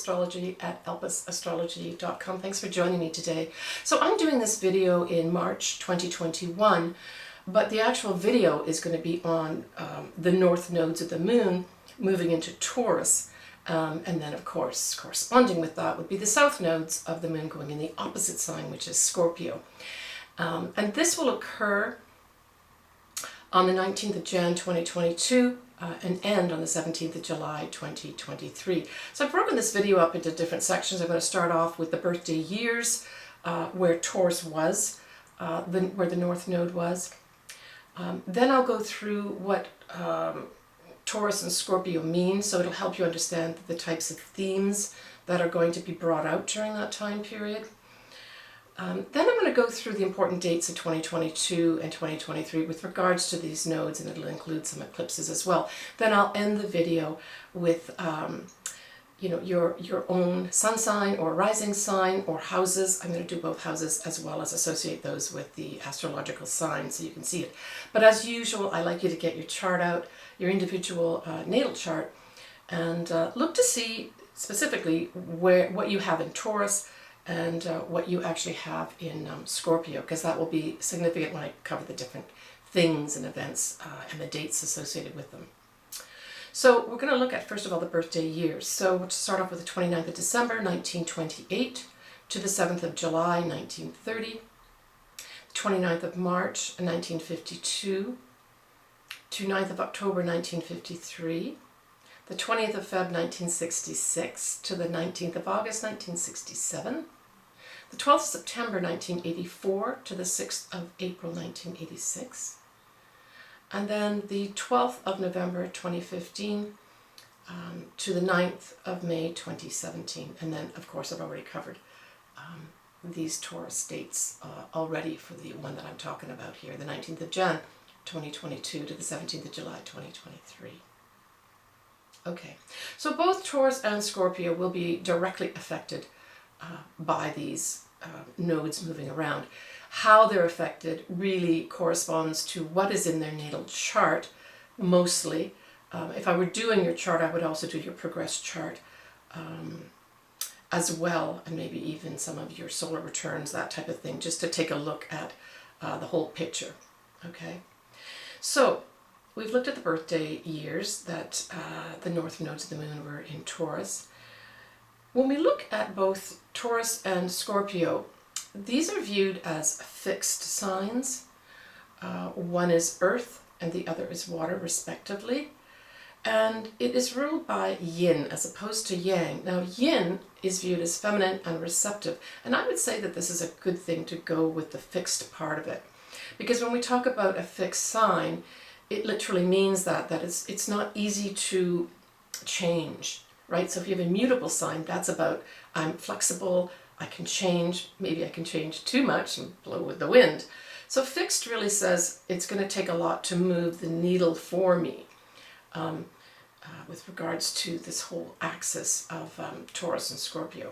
astrology at elpisastrology.com. Thanks for joining me today. So I'm doing this video in March 2021, but the actual video is going to be on the north nodes of the moon moving into Taurus. And then, of course, corresponding with that would be the south nodes of the moon going in the opposite sign, which is Scorpio. And this will occur on the 19th of Jan 2022 and end on the 17th of July 2023. So I've broken this video up into different sections. I'm going to start off with the birthday years, where Taurus was, where the north node was. Then I'll go through what Taurus and Scorpio mean, so it'll help you understand the types of themes that are going to be brought out during that time period. Then I'm going to go through the important dates of 2022 and 2023 with regards to these nodes, and it'll include some eclipses as well. Then I'll end the video with your own sun sign or rising sign or houses. I'm going to do both houses as well as associate those with the astrological signs so you can see it. But as usual, I like you to get your chart out, your individual natal chart, and look to see specifically what you have in Taurus and what you actually have in Scorpio, because that will be significant when I cover the different things and events and the dates associated with them. So we're going to look at, first of all, the birthday years. So we'll start off with the 29th of December, 1928, to the 7th of July, 1930, 29th of March, 1952, to 9th of October, 1953, the 20th of Feb, 1966, to the 19th of August, 1967, the 12th of September, 1984, to the 6th of April, 1986, and then the 12th of November 2015 to the 9th of May 2017. And then, of course, I've already covered these Taurus dates already for the one that I'm talking about here, the 19th of Jan 2022 to the 17th of July 2023. Okay, so both Taurus and Scorpio will be directly affected by these nodes moving around. How they're affected really corresponds to what is in their natal chart, mostly. If I were doing your chart, I would also do your progress chart as well, and maybe even some of your solar returns, that type of thing, just to take a look at the whole picture. Okay, so we've looked at the birthday years that the north nodes of the moon were in Taurus. When we look at both Taurus and Scorpio, these are viewed as fixed signs. One is earth and the other is water, respectively. And it is ruled by yin as opposed to yang. Now, yin is viewed as feminine and receptive. And I would say that this is a good thing to go with the fixed part of it. Because when we talk about a fixed sign, it literally means that it's not easy to change, right? So if you have a mutable sign, that's about I'm flexible, I can change, maybe I can change too much and blow with the wind. So fixed really says it's going to take a lot to move the needle for me with regards to this whole axis of Taurus and Scorpio.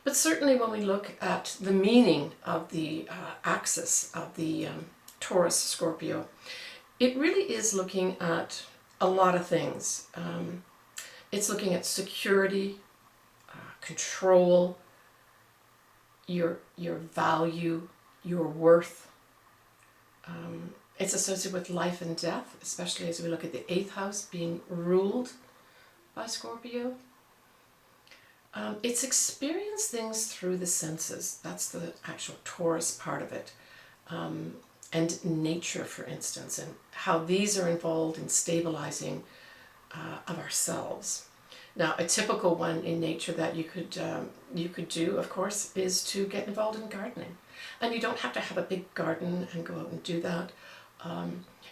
But certainly when we look at the meaning of the axis of the Taurus Scorpio, it really is looking at a lot of things. It's looking at security, control, your value, your worth. It's associated with life and death, especially as we look at the 8th house being ruled by Scorpio. It's experience things through the senses. That's the actual Taurus part of it. And nature, for instance, and how these are involved in stabilizing of ourselves. Now, a typical one in nature that you could do, of course, is to get involved in gardening. And you don't have to have a big garden and go out and do that.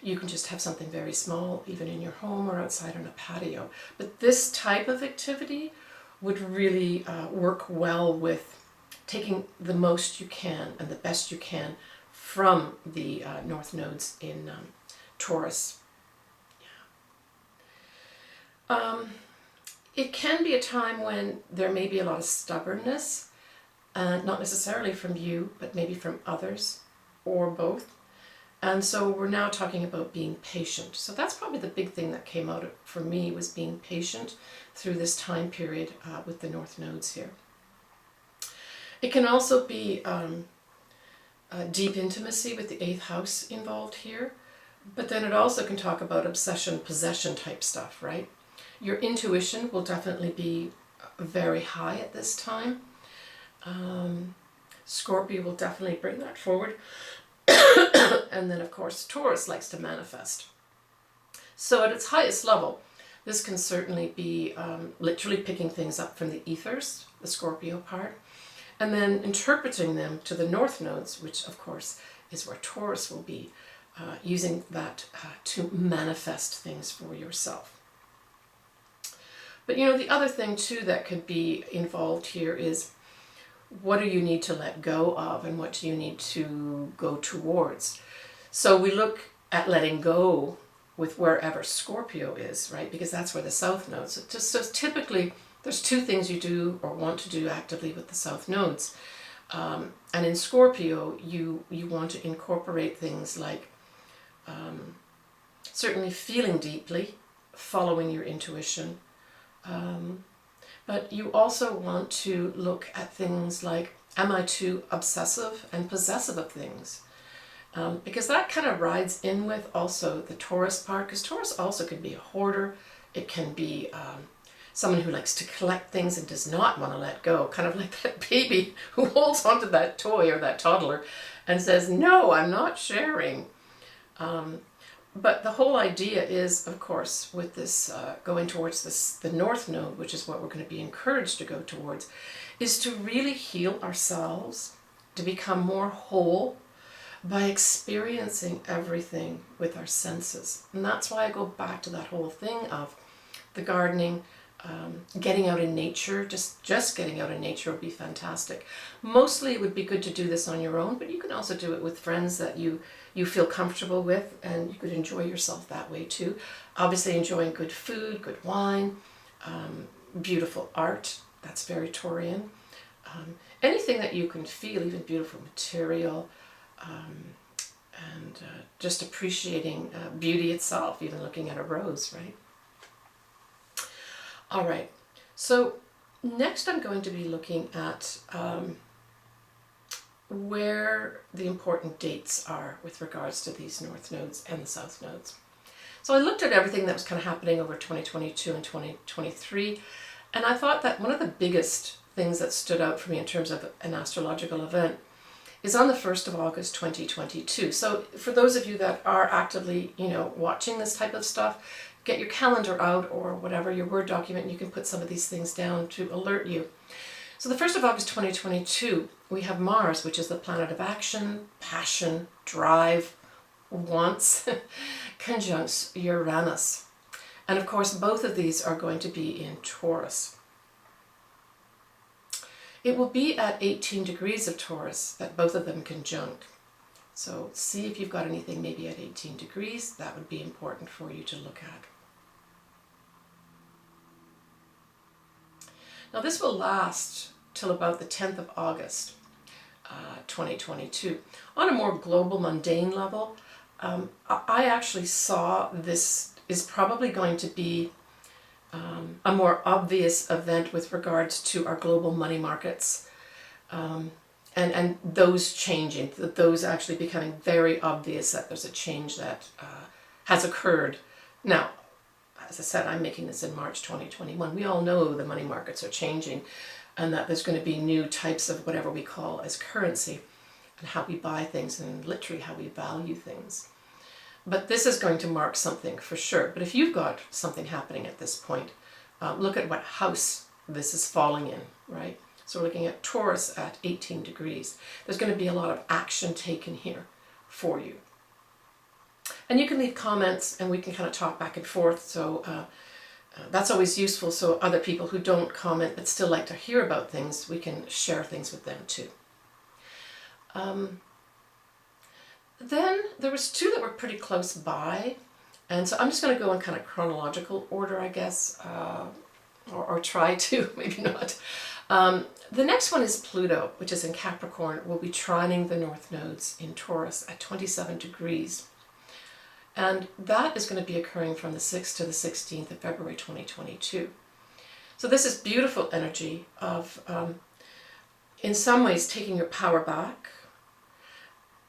You can just have something very small, even in your home or outside on a patio. But this type of activity would really work well with taking the most you can and the best you can from the north nodes in Taurus. Yeah. It can be a time when there may be a lot of stubbornness, not necessarily from you, but maybe from others, or both. And so we're now talking about being patient. So that's probably the big thing that came out for me, was being patient through this time period with the North Nodes here. It can also be deep intimacy with the 8th house involved here, but then it also can talk about obsession, possession type stuff, right? Your intuition will definitely be very high at this time. Scorpio will definitely bring that forward. And then, of course, Taurus likes to manifest. So at its highest level, this can certainly be literally picking things up from the ethers, the Scorpio part, and then interpreting them to the North Nodes, which, of course, is where Taurus will be, using that to manifest things for yourself. But, you know, the other thing, too, that could be involved here is, what do you need to let go of and what do you need to go towards? So we look at letting go with wherever Scorpio is, right? Because that's where the South Nodes. So typically, there's two things you do or want to do actively with the South Nodes. And in Scorpio, you want to incorporate things like certainly feeling deeply, following your intuition, but you also want to look at things like, am I too obsessive and possessive of things? Because that kind of rides in with also the Taurus part, because Taurus also can be a hoarder. It can be someone who likes to collect things and does not want to let go, kind of like that baby who holds onto that toy or that toddler and says, no, I'm not sharing. But the whole idea is, of course, with this going towards the North Node, which is what we're going to be encouraged to go towards, is to really heal ourselves, to become more whole by experiencing everything with our senses. And that's why I go back to that whole thing of the gardening, getting out in nature. Just getting out in nature would be fantastic. Mostly it would be good to do this on your own, but you can also do it with friends that you feel comfortable with, and you could enjoy yourself that way too. Obviously enjoying good food, good wine, beautiful art, that's very Taurian. Anything that you can feel, even beautiful material, and just appreciating beauty itself, even looking at a rose, right? All right, so next I'm going to be looking at where the important dates are with regards to these North Nodes and the South Nodes. So I looked at everything that was kind of happening over 2022 and 2023, and I thought that one of the biggest things that stood out for me in terms of an astrological event is on the 1st of August 2022. So for those of you that are actively, watching this type of stuff, get your calendar out or whatever, your Word document, and you can put some of these things down to alert you. So the 1st of August 2022, we have Mars, which is the planet of action, passion, drive, wants, conjuncts Uranus. And of course, both of these are going to be in Taurus. It will be at 18 degrees of Taurus that both of them conjunct. So see if you've got anything maybe at 18 degrees. That would be important for you to look at. Now this will last till about the 10th of August, 2022. On a more global, mundane level, I actually saw this is probably going to be a more obvious event with regards to our global money markets, and those changing, those actually becoming very obvious that there's a change that has occurred. Now, as I said, I'm making this in March 2021. We all know the money markets are changing and that there's going to be new types of whatever we call as currency and how we buy things and literally how we value things. But this is going to mark something for sure. But if you've got something happening at this point, look at what house this is falling in, right? So we're looking at Taurus at 18 degrees. There's going to be a lot of action taken here for you. And you can leave comments and we can kind of talk back and forth. So that's always useful. So other people who don't comment but still like to hear about things, we can share things with them too. Then there was two that were pretty close by. And so I'm just going to go in kind of chronological order, I guess, or try to, maybe not. The next one is Pluto, which is in Capricorn, will be trining the North Nodes in Taurus at 27 degrees. And that is going to be occurring from the 6th to the 16th of February 2022. So this is beautiful energy of, in some ways, taking your power back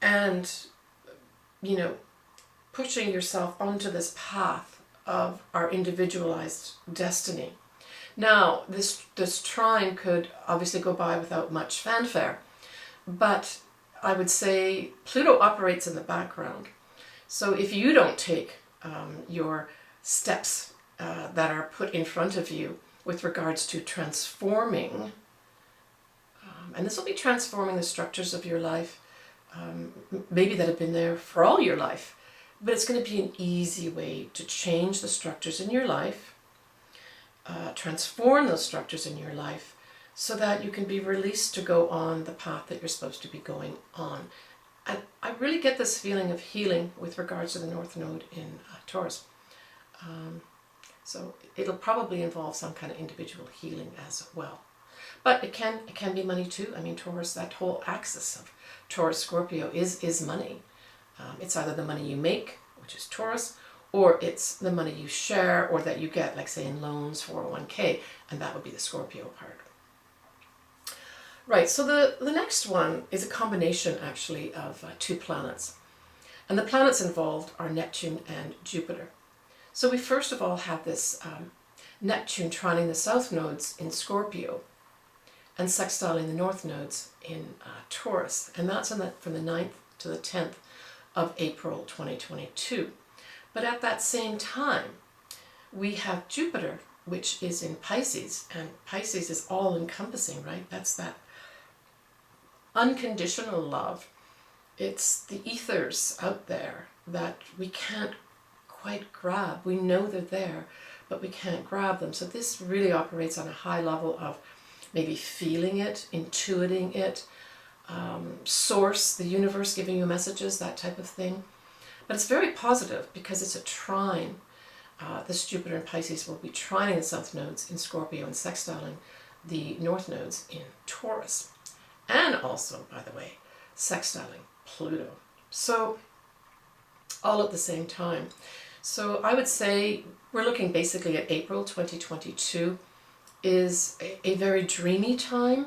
and, you know, pushing yourself onto this path of our individualized destiny. Now, this trine could obviously go by without much fanfare, but I would say Pluto operates in the background. So if you don't take your steps that are put in front of you with regards to transforming, and this will be transforming the structures of your life, maybe that have been there for all your life, but it's going to be an easy way to change the structures in your life, transform those structures in your life so that you can be released to go on the path that you're supposed to be going on. And I really get this feeling of healing with regards to the North Node in Taurus. So it'll probably involve some kind of individual healing as well. But it can be money too. I mean, Taurus, that whole axis of Taurus Scorpio is money. It's either the money you make, which is Taurus, or it's the money you share or that you get, like say in loans, 401k, and that would be the Scorpio part. Right, so the next one is a combination actually of two planets. And the planets involved are Neptune and Jupiter. So we first of all have this Neptune trining the South Nodes in Scorpio and sextiling the North Nodes in Taurus. And that's from the 9th to the 10th of April 2022. But at that same time, we have Jupiter, which is in Pisces, and Pisces is all-encompassing, right? That's that unconditional love. It's the ethers out there that we can't quite grab. We know they're there, but we can't grab them. So this really operates on a high level of maybe feeling it, intuiting it, source, the universe giving you messages, that type of thing. But it's very positive because it's a trine. This Jupiter in Pisces will be trining the South Nodes in Scorpio and sextiling the North Nodes in Taurus. And also, by the way, sextiling Pluto. So, all at the same time. So I would say we're looking basically at April 2022 is a very dreamy time.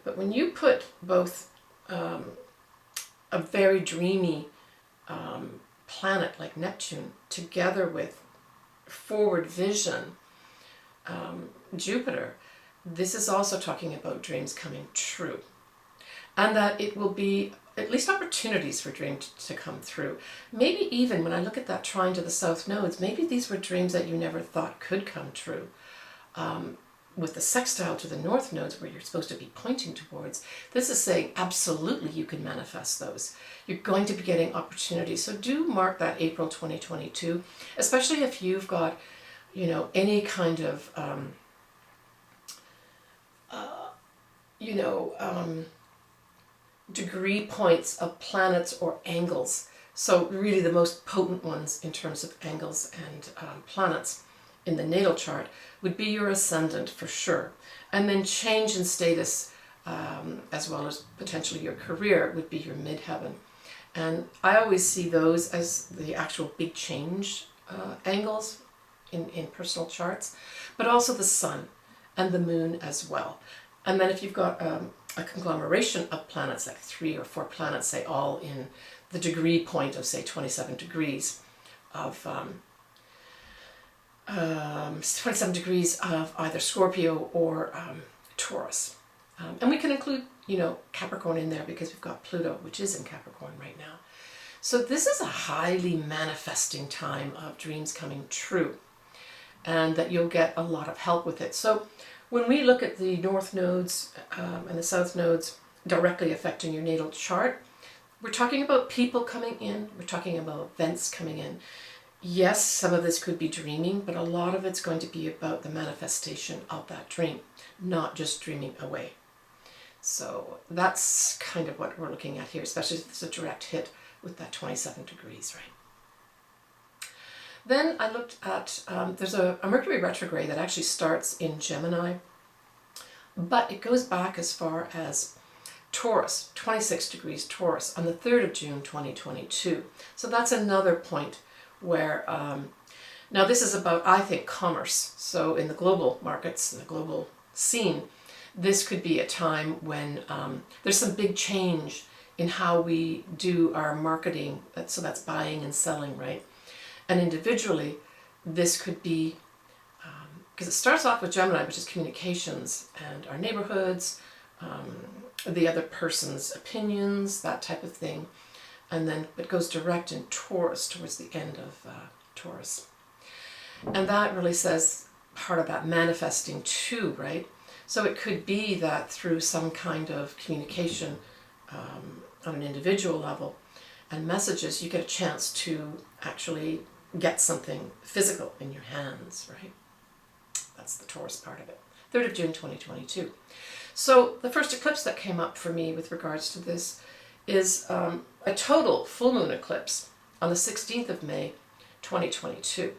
But when you put both a very dreamy planet like Neptune together with forward vision Jupiter, this is also talking about dreams coming true. And that it will be at least opportunities for dreams to come through. Maybe even when I look at that trine to the South Nodes, maybe these were dreams that you never thought could come true. With the sextile to the North Nodes, where you're supposed to be pointing towards, this is saying absolutely you can manifest those. You're going to be getting opportunities. So do mark that April 2022, especially if you've got, you know, any kind of, degree points of planets or angles. So really the most potent ones in terms of angles and planets in the natal chart would be your ascendant for sure. And then change in status as well as potentially your career would be your midheaven. And I always see those as the actual big change angles in personal charts, but also the sun and the moon as well. And then if you've got a conglomeration of planets, like 3 or 4 planets, say all in the degree point of say 27 degrees of 27 degrees of either Scorpio or Taurus. And we can include, you know, Capricorn in there because we've got Pluto, which is in Capricorn right now. So this is a highly manifesting time of dreams coming true, and that you'll get a lot of help with it. So when we look at the North Nodes and the South Nodes directly affecting your natal chart, we're talking about people coming in, we're talking about events coming in. Yes, some of this could be dreaming, but a lot of it's going to be about the manifestation of that dream, not just dreaming away. So that's kind of what we're looking at here, especially if it's a direct hit with that 27 degrees, right? Then I looked at, there's a Mercury retrograde that actually starts in Gemini But it goes back as far as Taurus, 26 degrees Taurus on the 3rd of June 2022. So that's another point where, now this is about, I think, commerce. So in the global markets, in the global scene, this could be a time when there's some big change in how we do our marketing. So that's buying and selling, right? And individually, this could be, because it starts off with Gemini, which is communications and our neighborhoods, the other person's opinions, that type of thing. And then it goes direct in Taurus towards the end of Taurus. And that really says part of that manifesting too, right? So it could be that through some kind of communication on an individual level and messages, you get a chance to actually get something physical in your hands, right? That's the Taurus part of it. 3rd of June 2022. So the first eclipse that came up for me with regards to this is a total full moon eclipse on the 16th of May 2022.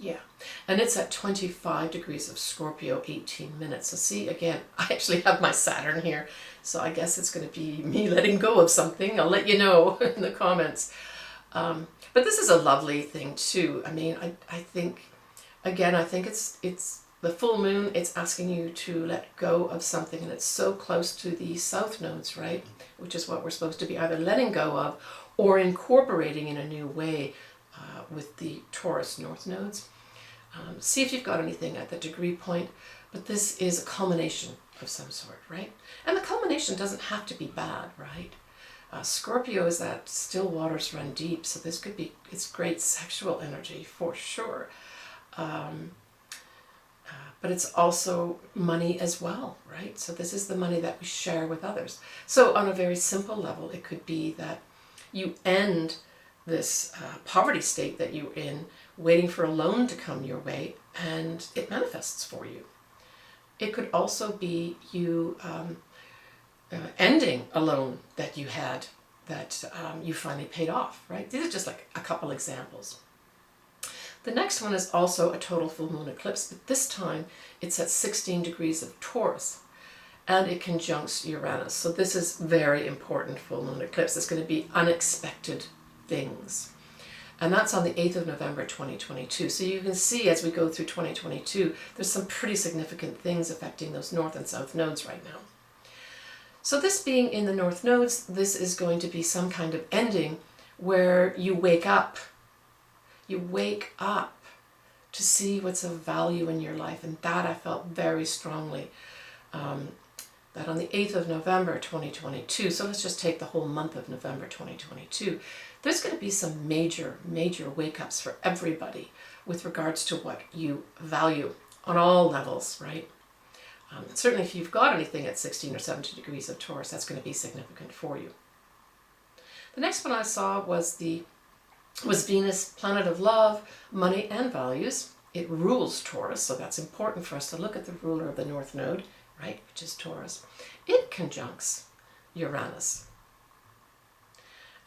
Yeah, and it's at 25 degrees of Scorpio, 18 minutes. So see, again, I actually have my Saturn here, so I guess it's going to be me letting go of something. I'll let you know in the comments. But this is a lovely thing too. I mean, I think, again, I think it's the full moon. It's asking you to let go of something, and it's so close to the South Nodes, right? Which is what we're supposed to be either letting go of or incorporating in a new way with the Taurus North Nodes. See if you've got anything at the degree point, but this is a culmination of some sort, right? And the culmination doesn't have to be bad, right? Scorpio is that still waters run deep, so this could be, it's great sexual energy for sure. But it's also money as well, right? So this is the money that we share with others. So on a very simple level, it could be that you end this poverty state that you're in, waiting for a loan to come your way, and it manifests for you. It could also be you ending a loan that you had that you finally paid off, right? These are just like a couple examples. The next one is also a total full moon eclipse, but this time it's at 16 degrees of Taurus, and it conjuncts Uranus. So this is very important full moon eclipse. It's going to be unexpected things. And that's on the 8th of November 2022. So you can see as we go through 2022, there's some pretty significant things affecting those North and South Nodes right now. So this being in the North Nodes, this is going to be some kind of ending where you wake up. You wake up to see what's of value in your life. And that I felt very strongly. That on the 8th of November 2022, so let's just take the whole month of November 2022, there's going to be some major wake-ups for everybody with regards to what you value on all levels, right? Certainly if you've got anything at 16 or 17 degrees of Taurus, that's going to be significant for you. The next one I saw was Venus, planet of love, money and values. It rules Taurus, so that's important for us to look at the ruler of the North Node, right, which is Taurus. It conjuncts Uranus.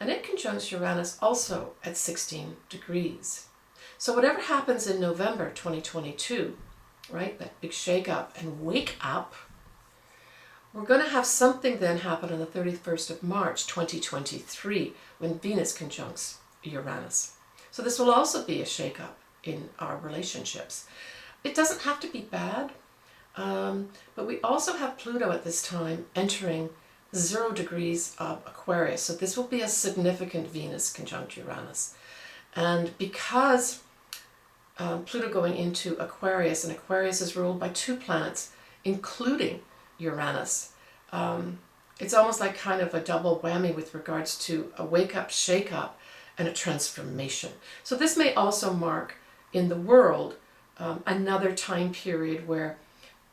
And it conjuncts Uranus also at 16 degrees. So whatever happens in November 2022, right, that big shake up and wake up, we're going to have something then happen on the 31st of March 2023 when Venus conjuncts Uranus. So this will also be a shake up in our relationships. It doesn't have to be bad, but we also have Pluto at this time entering 0 degrees of Aquarius. So this will be a significant Venus conjunct Uranus. And because Pluto going into Aquarius, and Aquarius is ruled by 2 planets, including Uranus, it's almost like kind of a double whammy with regards to a wake-up, shake-up, and a transformation. So this may also mark in the world another time period where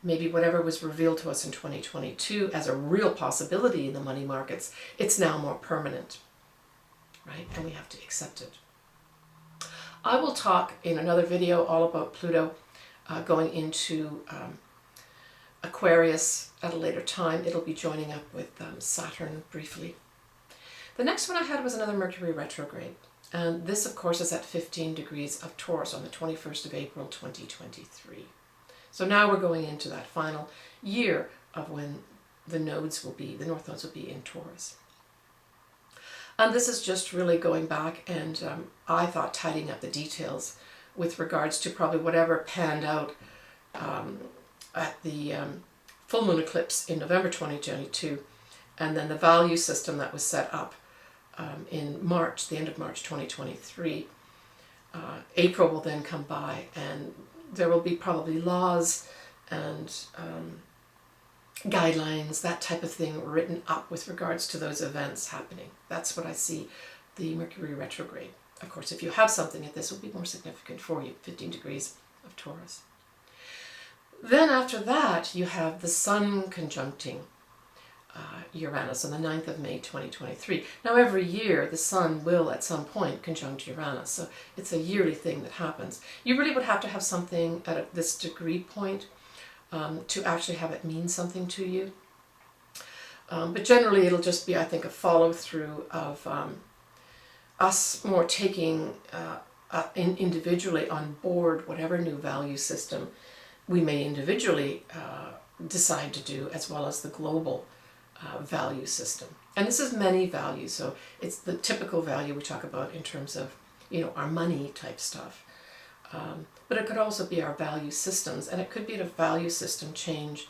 maybe whatever was revealed to us in 2022 as a real possibility in the money markets, it's now more permanent, right? And we have to accept it. I will talk in another video all about Pluto going into Aquarius at a later time. It'll be joining up with Saturn briefly. The next one I had was another Mercury retrograde. And this, of course, is at 15 degrees of Taurus on the 21st of April, 2023. So now we're going into that final year of when the North Nodes will be in Taurus. And this is just really going back and I thought tidying up the details with regards to probably whatever panned out at the full moon eclipse in November 2022, and then the value system that was set up in March, the end of March 2023. April will then come by and there will be probably laws and guidelines, that type of thing written up with regards to those events happening. That's what I see the Mercury retrograde. Of course, if you have something, this will be more significant for you, 15 degrees of Taurus. Then after that, you have the Sun conjuncting Uranus on the 9th of May 2023. Now every year the Sun will at some point conjunct Uranus, so it's a yearly thing that happens. You really would have to have something at this degree point to actually have it mean something to you. But generally it'll just be, I think, a follow through of us more taking individually on board whatever new value system we may individually decide to do, as well as the global value system. And this is many values, so it's the typical value we talk about in terms of, our money type stuff. But it could also be our value systems, and it could be a value system change,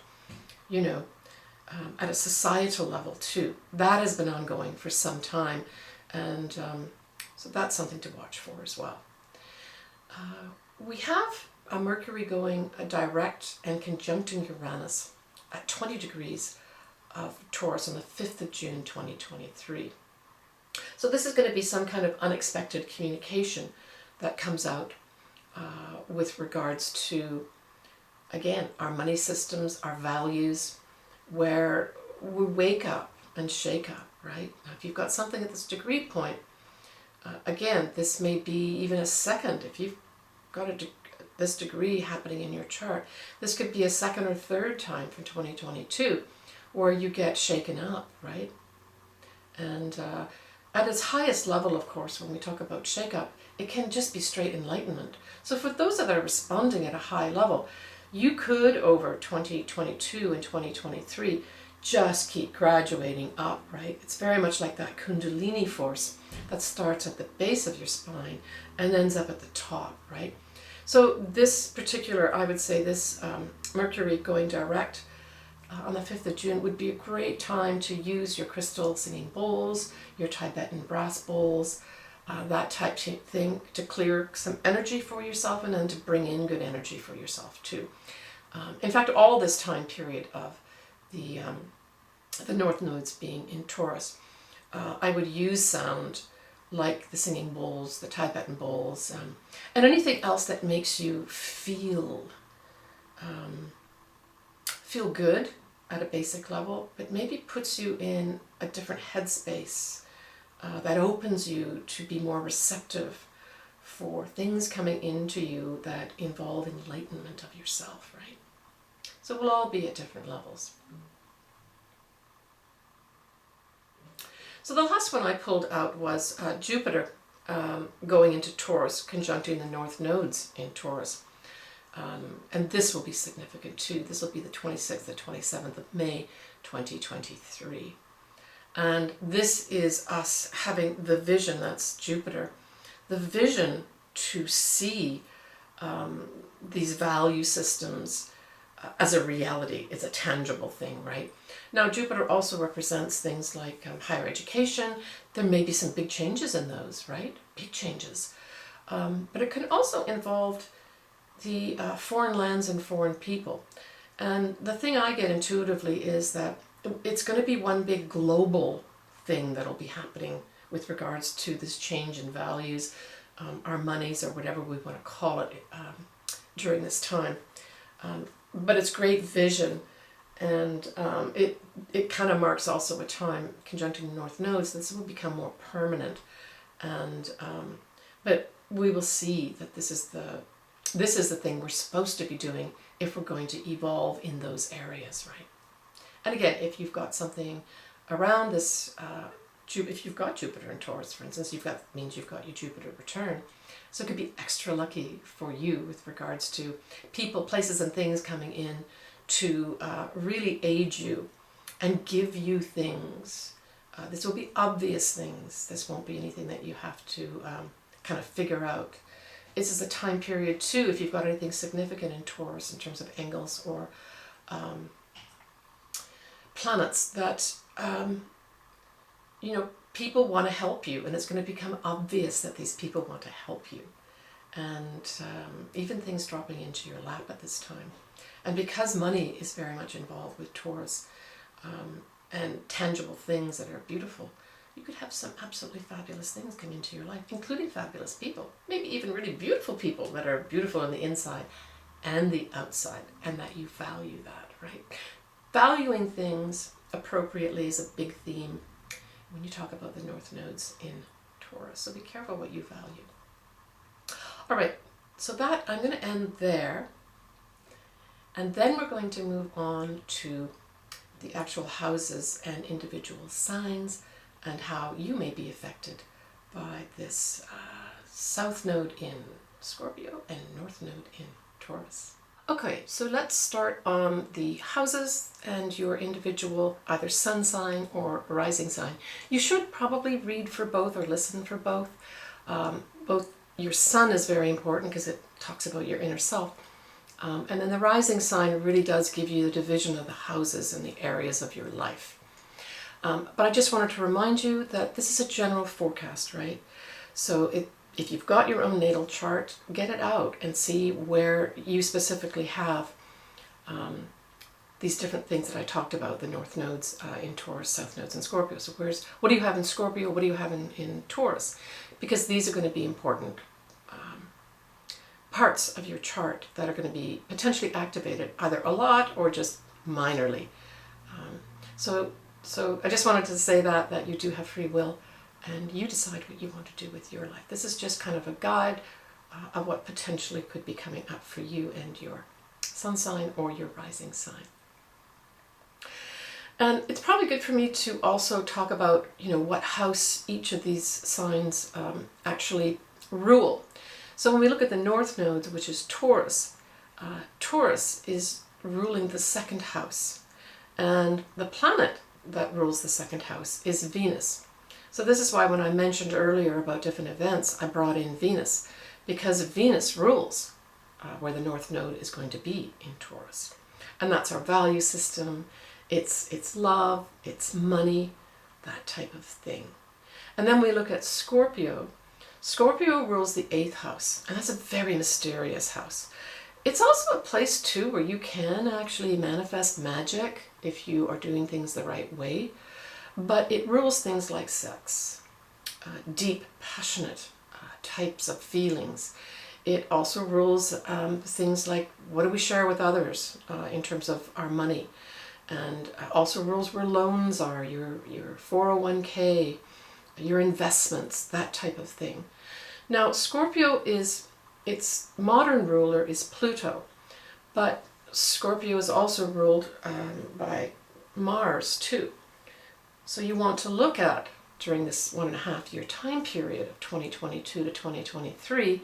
at a societal level too. That has been ongoing for some time, and so that's something to watch for as well. We have a Mercury going direct and conjuncting Uranus at 20 degrees of Taurus on the 5th of June 2023. So this is going to be some kind of unexpected communication that comes out with regards to, again, our money systems, our values, where we wake up and shake up, right? Now, if you've got something at this degree point, again, this may be even a second. If you've got this degree happening in your chart, this could be a second or third time from 2022 where you get shaken up, right? And at its highest level, of course, when we talk about shake up, it can just be straight enlightenment. So for those that are responding at a high level, you could, over 2022 and 2023, just keep graduating up, right? It's very much like that Kundalini force that starts at the base of your spine and ends up at the top, right? So this particular, I would say this Mercury going direct on the 5th of June would be a great time to use your crystal singing bowls, your Tibetan brass bowls, that type of thing, to clear some energy for yourself and then to bring in good energy for yourself too. In fact, all this time period of the North Nodes being in Taurus, I would use sound like the singing bowls, the Tibetan bowls, and anything else that makes you feel good at a basic level, but maybe puts you in a different headspace that opens you to be more receptive for things coming into you that involve enlightenment of yourself, right? So we'll all be at different levels. So the last one I pulled out was Jupiter going into Taurus, conjuncting the North Nodes in Taurus. And this will be significant too. This will be the 26th to 27th of May, 2023. And this is us having the vision, that's Jupiter, the vision to see these value systems as a reality. It's a tangible thing, right? Now, Jupiter also represents things like higher education. There may be some big changes in those, right? Big changes. But it can also involve the foreign lands and foreign people. And the thing I get intuitively is that it's going to be one big global thing that'll be happening with regards to this change in values, our monies, or whatever we want to call it during this time. But it's great vision, and it kind of marks also a time conjuncting the North Nodes. This will become more permanent, and but we will see that this is the thing we're supposed to be doing if we're going to evolve in those areas, right? And again, if you've got something around this if you've got Jupiter in Taurus, for instance, means you've got your Jupiter return. So it could be extra lucky for you with regards to people, places, and things coming in to really aid you and give you things. This will be obvious things. This won't be anything that you have to kind of figure out. This is a time period too, if you've got anything significant in Taurus in terms of angles or planets that, people want to help you, and it's going to become obvious that these people want to help you. And even things dropping into your lap at this time. And because money is very much involved with Taurus, and tangible things that are beautiful, you could have some absolutely fabulous things come into your life, including fabulous people, maybe even really beautiful people that are beautiful on the inside and the outside, and that you value that, right? Valuing things appropriately is a big theme when you talk about the North Nodes in Taurus, so be careful what you value. All right, so that I'm going to end there, and then we're going to move on to the actual houses and individual signs and how you may be affected by this South Node in Scorpio and North Node in Taurus. Okay, so let's start on the houses and your individual either sun sign or rising sign. You should probably read for both or listen for both. Both your sun is very important because it talks about your inner self. And then the rising sign really does give you the division of the houses and the areas of your life. But I just wanted to remind you that this is a general forecast, right? So if you've got your own natal chart, get it out and see where you specifically have these different things that I talked about, the North Nodes in Taurus, South Nodes in Scorpio. So what do you have in Scorpio? What do you have in Taurus? Because these are going to be important parts of your chart that are going to be potentially activated, either a lot or just minorly. So I just wanted to say that you do have free will, and you decide what you want to do with your life. This is just kind of a guide of what potentially could be coming up for you and your sun sign or your rising sign. And it's probably good for me to also talk about, what house each of these signs actually rule. So when we look at the North Nodes, which is Taurus, Taurus is ruling the second house. And the planet that rules the second house is Venus. So this is why when I mentioned earlier about different events, I brought in Venus, because Venus rules where the North Node is going to be in Taurus. And that's our value system, it's love, it's money, that type of thing. And then we look at Scorpio. Scorpio rules the 8th house, and that's a very mysterious house. It's also a place too where you can actually manifest magic if you are doing things the right way, but it rules things like sex, deep, passionate types of feelings. It also rules things like what do we share with others in terms of our money, and also rules where loans are, your 401k, your investments, that type of thing. Now, Scorpio its modern ruler is Pluto, but Scorpio is also ruled by Mars too. So you want to look at, during this 1.5-year time period of 2022 to 2023,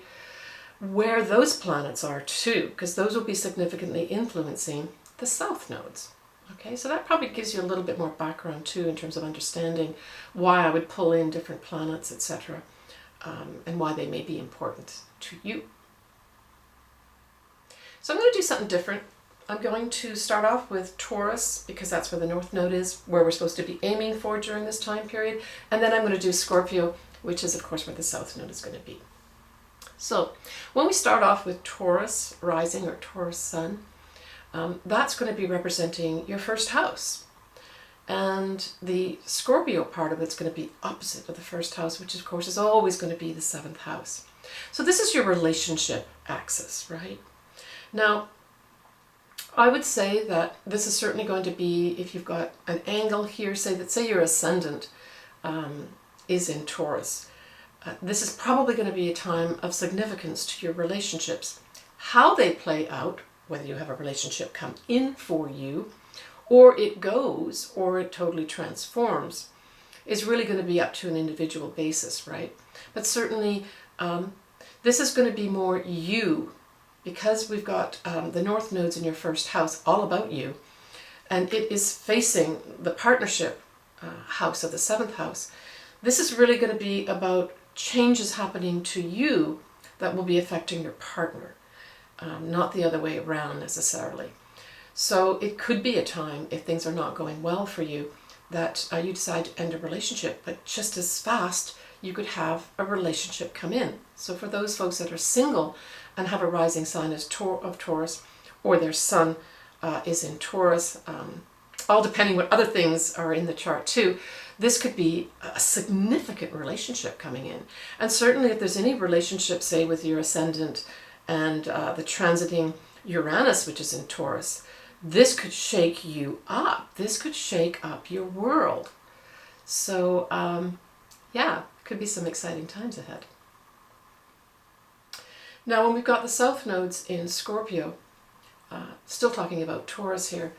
where those planets are too, because those will be significantly influencing the South Nodes. Okay, so that probably gives you a little bit more background too in terms of understanding why I would pull in different planets, etc., and why they may be important to you. So I'm going to do something different. I'm going to start off with Taurus, because that's where the North Node is, where we're supposed to be aiming for during this time period. And then I'm going to do Scorpio, which is of course where the South Node is going to be. So when we start off with Taurus rising or Taurus sun, that's going to be representing your first house. And the Scorpio part of it's going to be opposite of the first house, which of course is always going to be the 7th house. So this is your relationship axis, right? Now, I would say that this is certainly going to be, if you've got an angle here, say your ascendant is in Taurus. This is probably going to be a time of significance to your relationships. How they play out, whether you have a relationship come in for you, or it goes, or it totally transforms, is really going to be up to an individual basis, right? But certainly this is going to be more you, because we've got the North Nodes in your first house, all about you, and it is facing the partnership house of the 7th house. This is really going to be about changes happening to you that will be affecting your partner, not the other way around necessarily. So it could be a time, if things are not going well for you, that you decide to end a relationship, but just as fast you could have a relationship come in. So for those folks that are single and have a rising sign as of Taurus, or their sun is in Taurus, all depending what other things are in the chart too, this could be a significant relationship coming in. And certainly if there's any relationship, say with your ascendant and the transiting Uranus, which is in Taurus, this could shake you up. This could shake up your world. So yeah, could be some exciting times ahead. Now when we've got the South Nodes in Scorpio, still talking about Taurus here,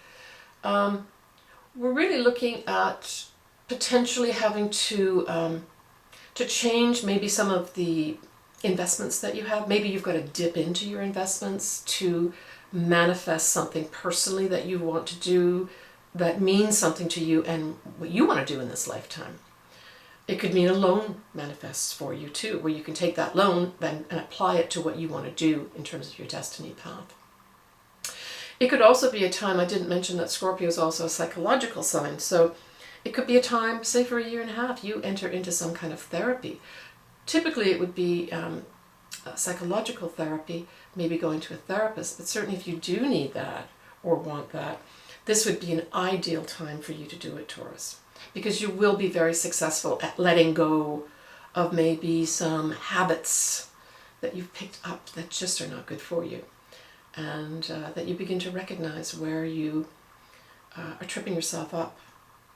we're really looking at potentially having to change maybe some of the investments that you have. Maybe you've got to dip into your investments to manifest something personally that you want to do that means something to you and what you want to do in this lifetime. It could mean a loan manifests for you too, where you can take that loan then and apply it to what you want to do in terms of your destiny path. It could also be a time, I didn't mention that Scorpio is also a psychological sign, so it could be a time, say for 1.5 years, you enter into some kind of therapy. Typically it would be psychological therapy, maybe going to a therapist, but certainly if you do need that or want that, this would be an ideal time for you to do it, Taurus, because you will be very successful at letting go of maybe some habits that you've picked up that just are not good for you, and that you begin to recognize where you are tripping yourself up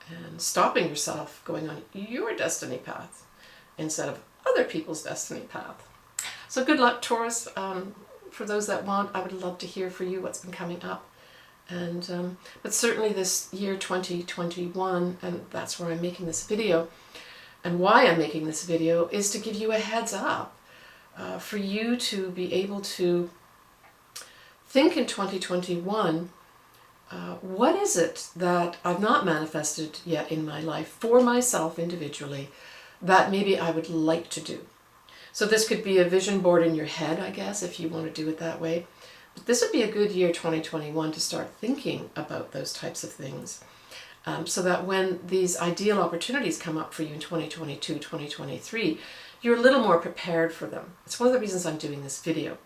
and stopping yourself going on your destiny path instead of other people's destiny path. So good luck, Taurus. For those that want, I would love to hear for you what's been coming up. And but certainly this year 2021, and that's where I'm making this video, and why I'm making this video is to give you a heads up for you to be able to think in 2021, what is it that I've not manifested yet in my life for myself individually that maybe I would like to do. So this could be a vision board in your head, I guess, if you want to do it that way. But this would be a good year, 2021, to start thinking about those types of things, so that when these ideal opportunities come up for you in 2022, 2023, you're a little more prepared for them. It's one of the reasons I'm doing this video,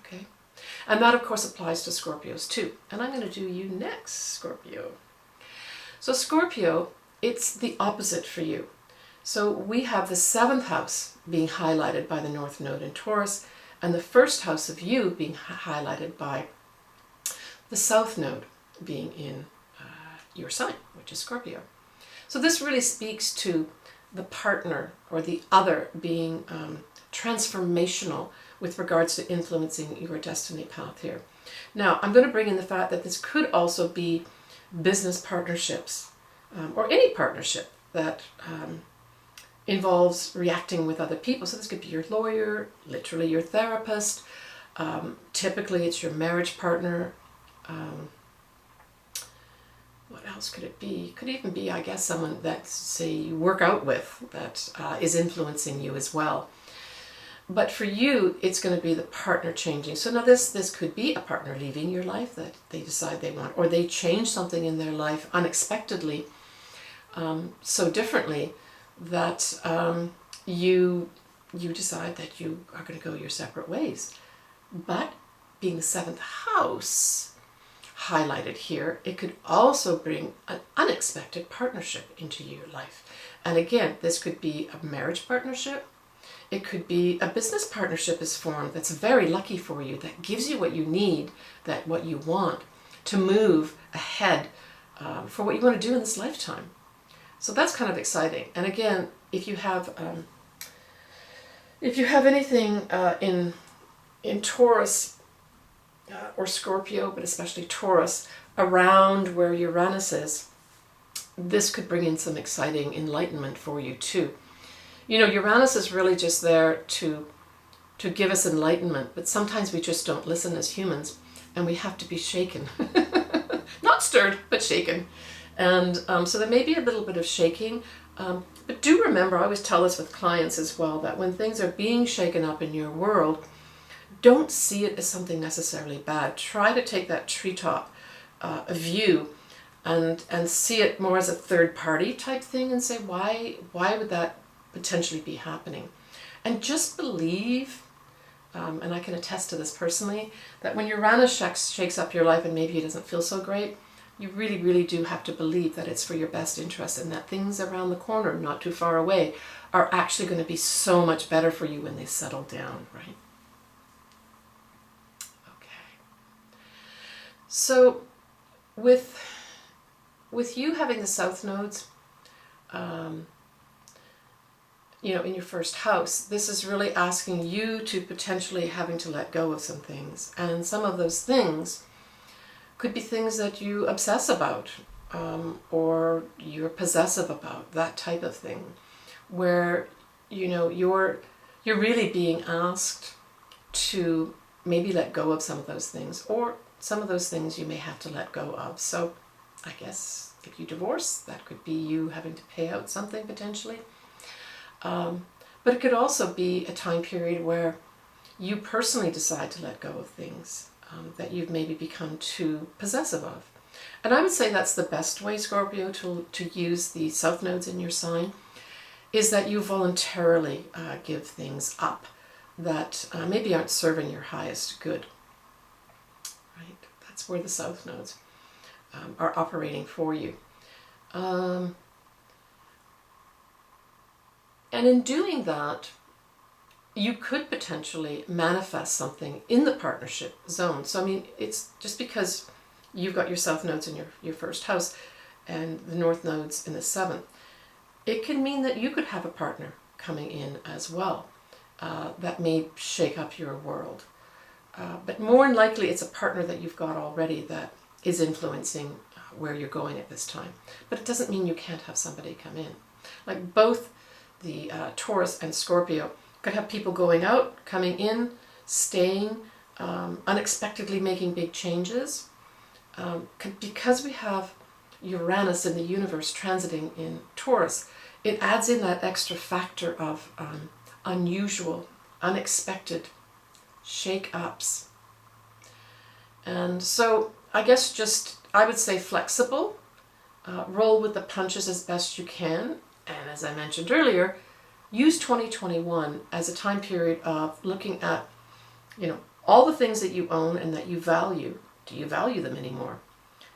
okay? And that, of course, applies to Scorpios too. And I'm going to do you next, Scorpio. So Scorpio, it's the opposite for you. So we have the 7th house being highlighted by the North Node in Taurus, and the 1st house of you being highlighted by the South Node being in your sign, which is Scorpio. So this really speaks to the partner or the other being transformational with regards to influencing your destiny path here. Now, I'm going to bring in the fact that this could also be business partnerships, or any partnership that involves reacting with other people. So this could be your lawyer, literally your therapist. Typically it's your marriage partner. What else could it be? Could even be, I guess, someone that, say, you work out with that is influencing you as well. But for you, it's going to be the partner changing. So now this could be a partner leaving your life that they decide they want, or they change something in their life unexpectedly, so differently that you decide that you are going to go your separate ways. But being the 7th house highlighted here, it could also bring an unexpected partnership into your life. And again, this could be a marriage partnership. It could be a business partnership is formed that's very lucky for you, that gives you what you need, that what you want to move ahead for what you want to do in this lifetime. So that's kind of exciting. And again, if you have anything in Taurus or Scorpio, but especially Taurus, around where Uranus is, this could bring in some exciting enlightenment for you too. You know, Uranus is really just there to give us enlightenment, but sometimes we just don't listen as humans, and we have to be shaken. Not stirred, but shaken. And so there may be a little bit of shaking, but do remember, I always tell this with clients as well, that when things are being shaken up in your world, don't see it as something necessarily bad. Try to take that treetop view and see it more as a third party type thing, and say, why would that potentially be happening? And just believe, and I can attest to this personally, that when Uranus shakes up your life and maybe it doesn't feel so great, you really, really do have to believe that it's for your best interest, and that things around the corner, not too far away, are actually going to be so much better for you when they settle down, right? Okay. So with you having the South Nodes, you know, in your first house, this is really asking you to potentially having to let go of some things. And some of those things could be things that you obsess about, or you're possessive about, that type of thing, where, you know, you're really being asked to maybe let go of some of those things, or some of those things you may have to let go of. So I guess if you divorce, that could be you having to pay out something potentially. But it could also be a time period where you personally decide to let go of things that you've maybe become too possessive of. And I would say that's the best way, Scorpio, to use the South Nodes in your sign, is that you voluntarily give things up that maybe aren't serving your highest good. Right? That's where the South Nodes are operating for you. And in doing that, you could potentially manifest something in the partnership zone. So, I mean, it's just because you've got your South Nodes in your first house and the North Nodes in the 7th, it can mean that you could have a partner coming in as well that may shake up your world. But more than likely, it's a partner that you've got already that is influencing where you're going at this time. But it doesn't mean you can't have somebody come in. Like both the Taurus and Scorpio could have people going out, coming in, staying, unexpectedly making big changes. Because we have Uranus in the universe transiting in Taurus, it adds in that extra factor of unusual, unexpected shake-ups. And so I guess just, I would say flexible, roll with the punches as best you can. And as I mentioned earlier, use 2021 as a time period of looking at, you know, all the things that you own and that you value. Do you value them anymore?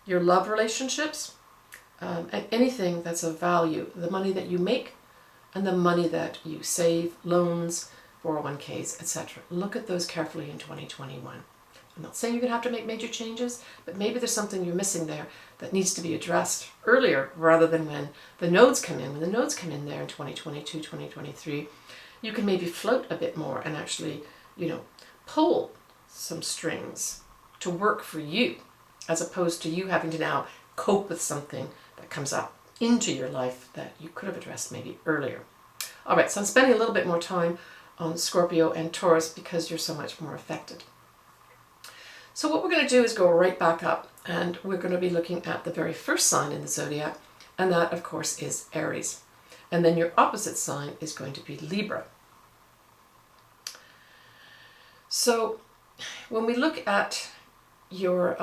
Your love relationships, and anything that's of value, the money that you make and the money that you save, loans, 401ks, etc. Look at those carefully in 2021. I'm not saying you're going to have to make major changes, but maybe there's something you're missing there that needs to be addressed earlier rather than when the nodes come in. When the nodes come in there in 2022, 2023, you can maybe float a bit more and actually, you know, pull some strings to work for you, as opposed to you having to now cope with something that comes up into your life that you could have addressed maybe earlier. All right, so I'm spending a little bit more time on Scorpio and Taurus because you're so much more affected. So what we're going to do is go right back up, and we're going to be looking at the very first sign in the zodiac, and that, of course, is Aries. And then your opposite sign is going to be Libra. So when we look at your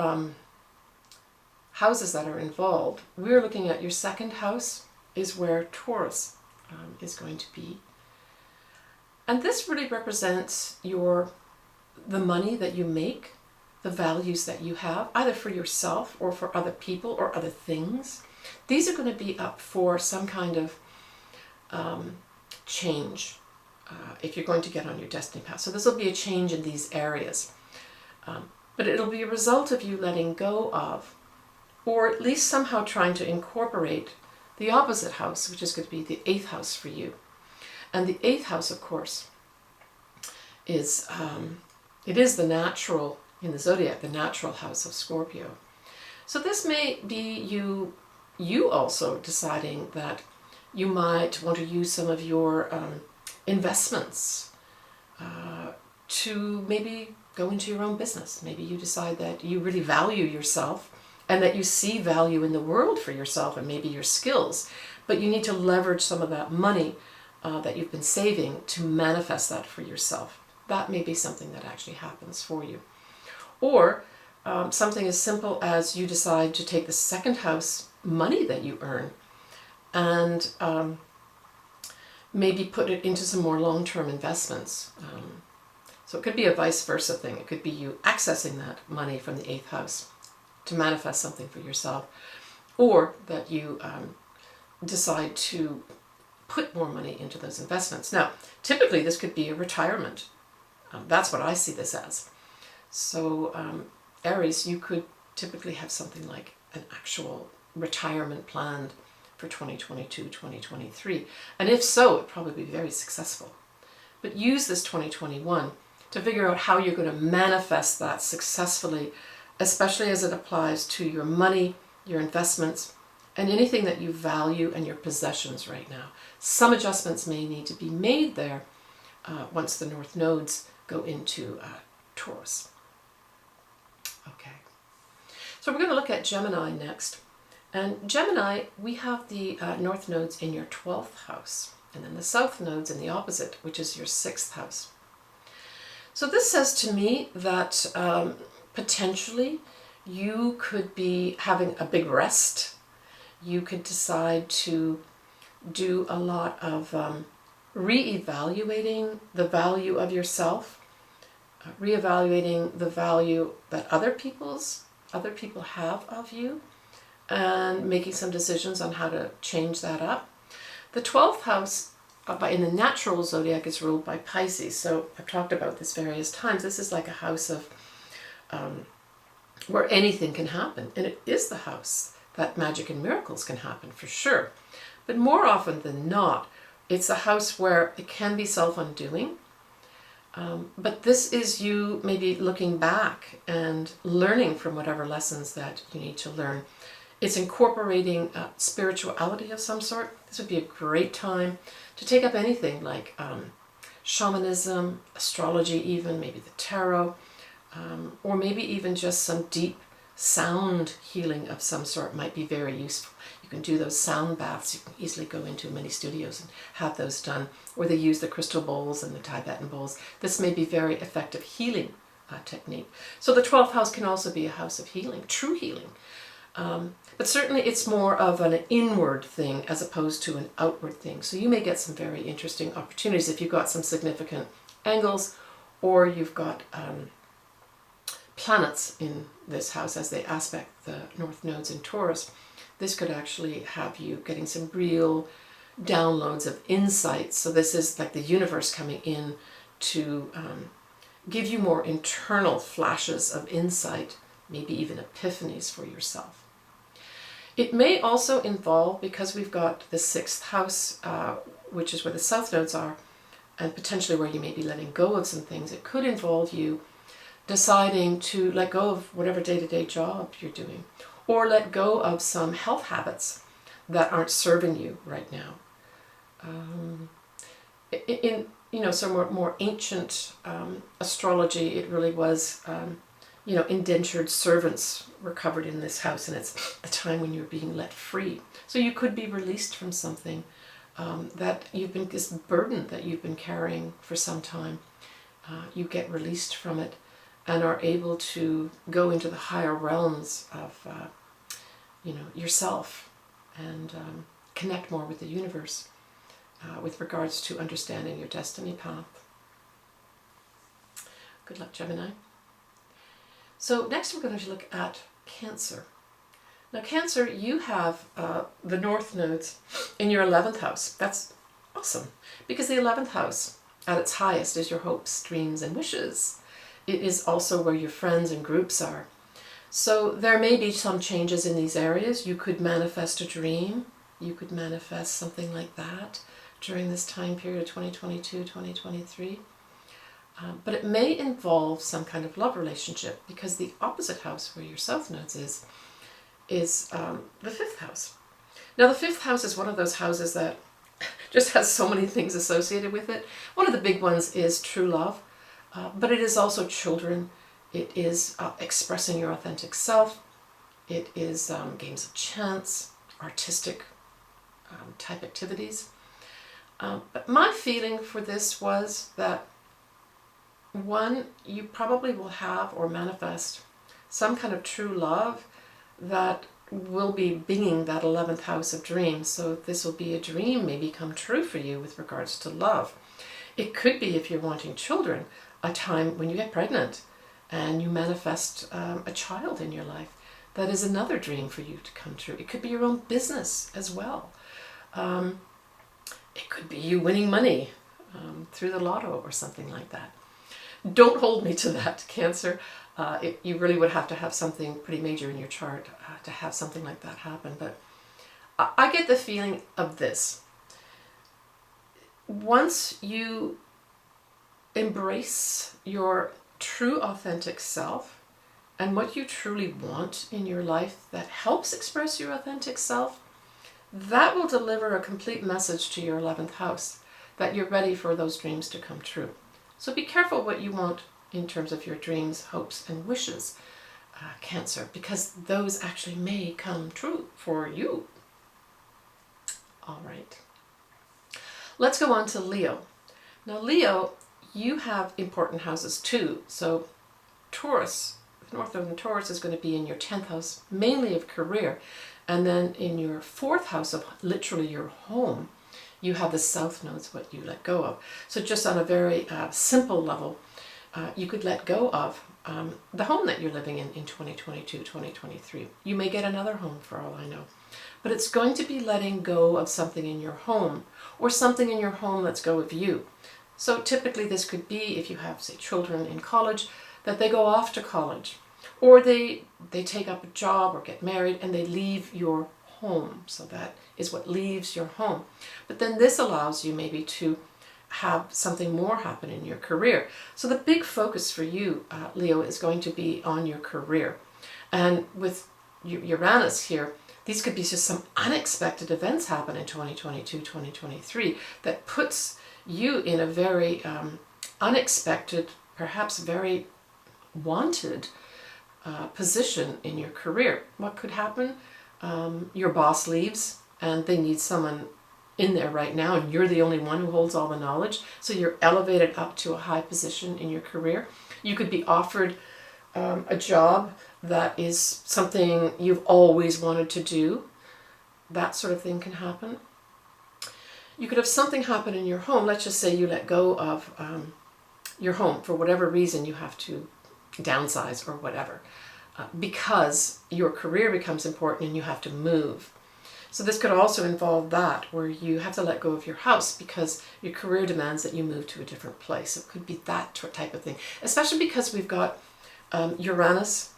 houses that are involved, we're looking at your second house is where Taurus is going to be. And this really represents the money that you make, the values that you have, either for yourself or for other people or other things. These are going to be up for some kind of change if you're going to get on your destiny path. So this will be a change in these areas. But it'll be a result of you letting go of, or at least somehow trying to incorporate the opposite house, which is going to be the 8th house for you. And the 8th house, of course, is it is the natural, in the zodiac, the natural house of Scorpio. So this may be you you also deciding that you might want to use some of your investments to maybe go into your own business. Maybe you decide that you really value yourself and that you see value in the world for yourself and maybe your skills, but you need to leverage some of that money that you've been saving to manifest that for yourself. That may be something that actually happens for you. Or something as simple as you decide to take the second house money that you earn and maybe put it into some more long-term investments. So it could be a vice versa thing. It could be you accessing that money from the 8th house to manifest something for yourself, or that you decide to put more money into those investments. Now, typically this could be a retirement. That's what I see this as. So Aries, you could typically have something like an actual retirement planned for 2022, 2023. And if so, it'd probably be very successful. But use this 2021 to figure out how you're going to manifest that successfully, especially as it applies to your money, your investments, and anything that you value and your possessions right now. Some adjustments may need to be made there once the North Nodes go into Taurus. Okay, so we're going to look at Gemini next. And Gemini, we have the North Nodes in your 12th house, and then the South Nodes in the opposite, which is your 6th house. So this says to me that potentially you could be having a big rest. You could decide to do a lot of re-evaluating the value of yourself, re-evaluating the value that other people have of you, and making some decisions on how to change that up. The 12th house in the natural zodiac is ruled by Pisces. So I've talked about this various times. This is like a house of where anything can happen. And it is the house that magic and miracles can happen for sure. But more often than not, it's a house where it can be self-undoing. But this is you maybe looking back and learning from whatever lessons that you need to learn. It's incorporating spirituality of some sort. This would be a great time to take up anything like shamanism, astrology even, maybe the tarot, or maybe even just some deep sound healing of some sort might be very useful. You can do those sound baths. You can easily go into many studios and have those done, or they use the crystal bowls and the Tibetan bowls. This may be very effective healing technique. So the 12th house can also be a house of healing, true healing. But certainly it's more of an inward thing as opposed to an outward thing. So you may get some very interesting opportunities if you've got some significant angles, or you've got planets in this house as they aspect the North Nodes in Taurus. This could actually have you getting some real downloads of insights. So this is like the universe coming in to give you more internal flashes of insight, maybe even epiphanies for yourself. It may also involve, because we've got the 6th house, which is where the South Nodes are, and potentially where you may be letting go of some things, it could involve you deciding to let go of whatever day-to-day job you're doing, or let go of some health habits that aren't serving you right now. In some more ancient astrology, it really was indentured servants were covered in this house, and it's the time when you're being let free. So you could be released from something that this burden that you've been carrying for some time. You get released from it and are able to go into the higher realms of yourself and connect more with the universe with regards to understanding your destiny path. Good luck, Gemini. So next we're going to look at Cancer. Now Cancer, you have the North Nodes in your 11th house. That's awesome, because the 11th house at its highest is your hopes, dreams, and wishes. It is also where your friends and groups are. So there may be some changes in these areas. You could manifest a dream. You could manifest something like that during this time period, 2022, 2023. But it may involve some kind of love relationship, because the opposite house where your South Nodes is the 5th house. Now the fifth house is one of those houses that just has so many things associated with it. One of the big ones is true love, but it is also children. It is expressing your authentic self. It is games of chance, artistic type activities. But my feeling for this was that, one, you probably will have or manifest some kind of true love that will be binging that 11th house of dreams. So this will be a dream maybe come true for you with regards to love. It could be, if you're wanting children, a time when you get pregnant and you manifest a child in your life. That is another dream for you to come true. It could be your own business as well. It could be you winning money through the lotto or something like that. Don't hold me to that, Cancer. You really would have to have something pretty major in your chart to have something like that happen. But I get the feeling of this. Once you embrace your true authentic self and what you truly want in your life that helps express your authentic self, that will deliver a complete message to your 11th house that you're ready for those dreams to come true. So be careful what you want in terms of your dreams, hopes, and wishes, Cancer, because those actually may come true for you. All right. Let's go on to Leo. Now, Leo, you have important houses too. So Taurus, Northern Taurus is going to be in your 10th house, mainly of career. And then in your 4th house of literally your home, you have the South Nodes, what you let go of. So just on a very simple level, you could let go of the home that you're living in 2022, 2023. You may get another home for all I know. But it's going to be letting go of something in your home or something in your home lets go of you. So typically this could be, if you have, say, children in college, that they go off to college, or they take up a job or get married and they leave your home. So that is what leaves your home. But then this allows you maybe to have something more happen in your career. So the big focus for you, Leo, is going to be on your career. And with Uranus here, these could be just some unexpected events happen in 2022, 2023 that puts you in a very unexpected, perhaps very wanted position in your career. What could happen? Your boss leaves and they need someone in there right now and you're the only one who holds all the knowledge. So you're elevated up to a high position in your career. You could be offered a job that is something you've always wanted to do. That sort of thing can happen. You could have something happen in your home. Let's just say you let go of your home for whatever reason. You have to downsize or whatever because your career becomes important and you have to move. So this could also involve that, where you have to let go of your house because your career demands that you move to a different place. It could be that type of thing, especially because we've got Uranus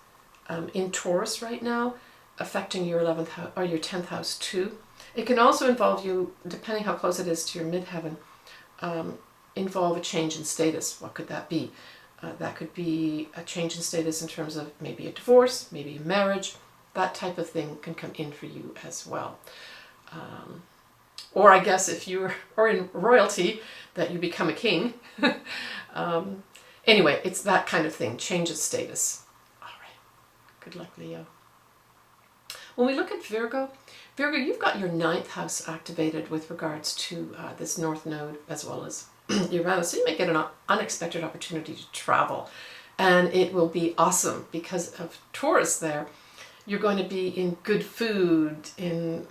in Taurus right now, affecting your 11th house or your 10th house too. It can also involve you, depending how close it is to your midheaven, involve a change in status. What could that be? That could be a change in status in terms of maybe a divorce, maybe a marriage. That type of thing can come in for you as well. Or I guess if you are in royalty, that you become a king. Anyway, it's that kind of thing, change of status. All right, good luck, Leo. When we look at Virgo, you've got your 9th house activated with regards to this North Node as well as Uranus. So you may get an unexpected opportunity to travel. And it will be awesome because of Taurus there. You're going to be in good food, in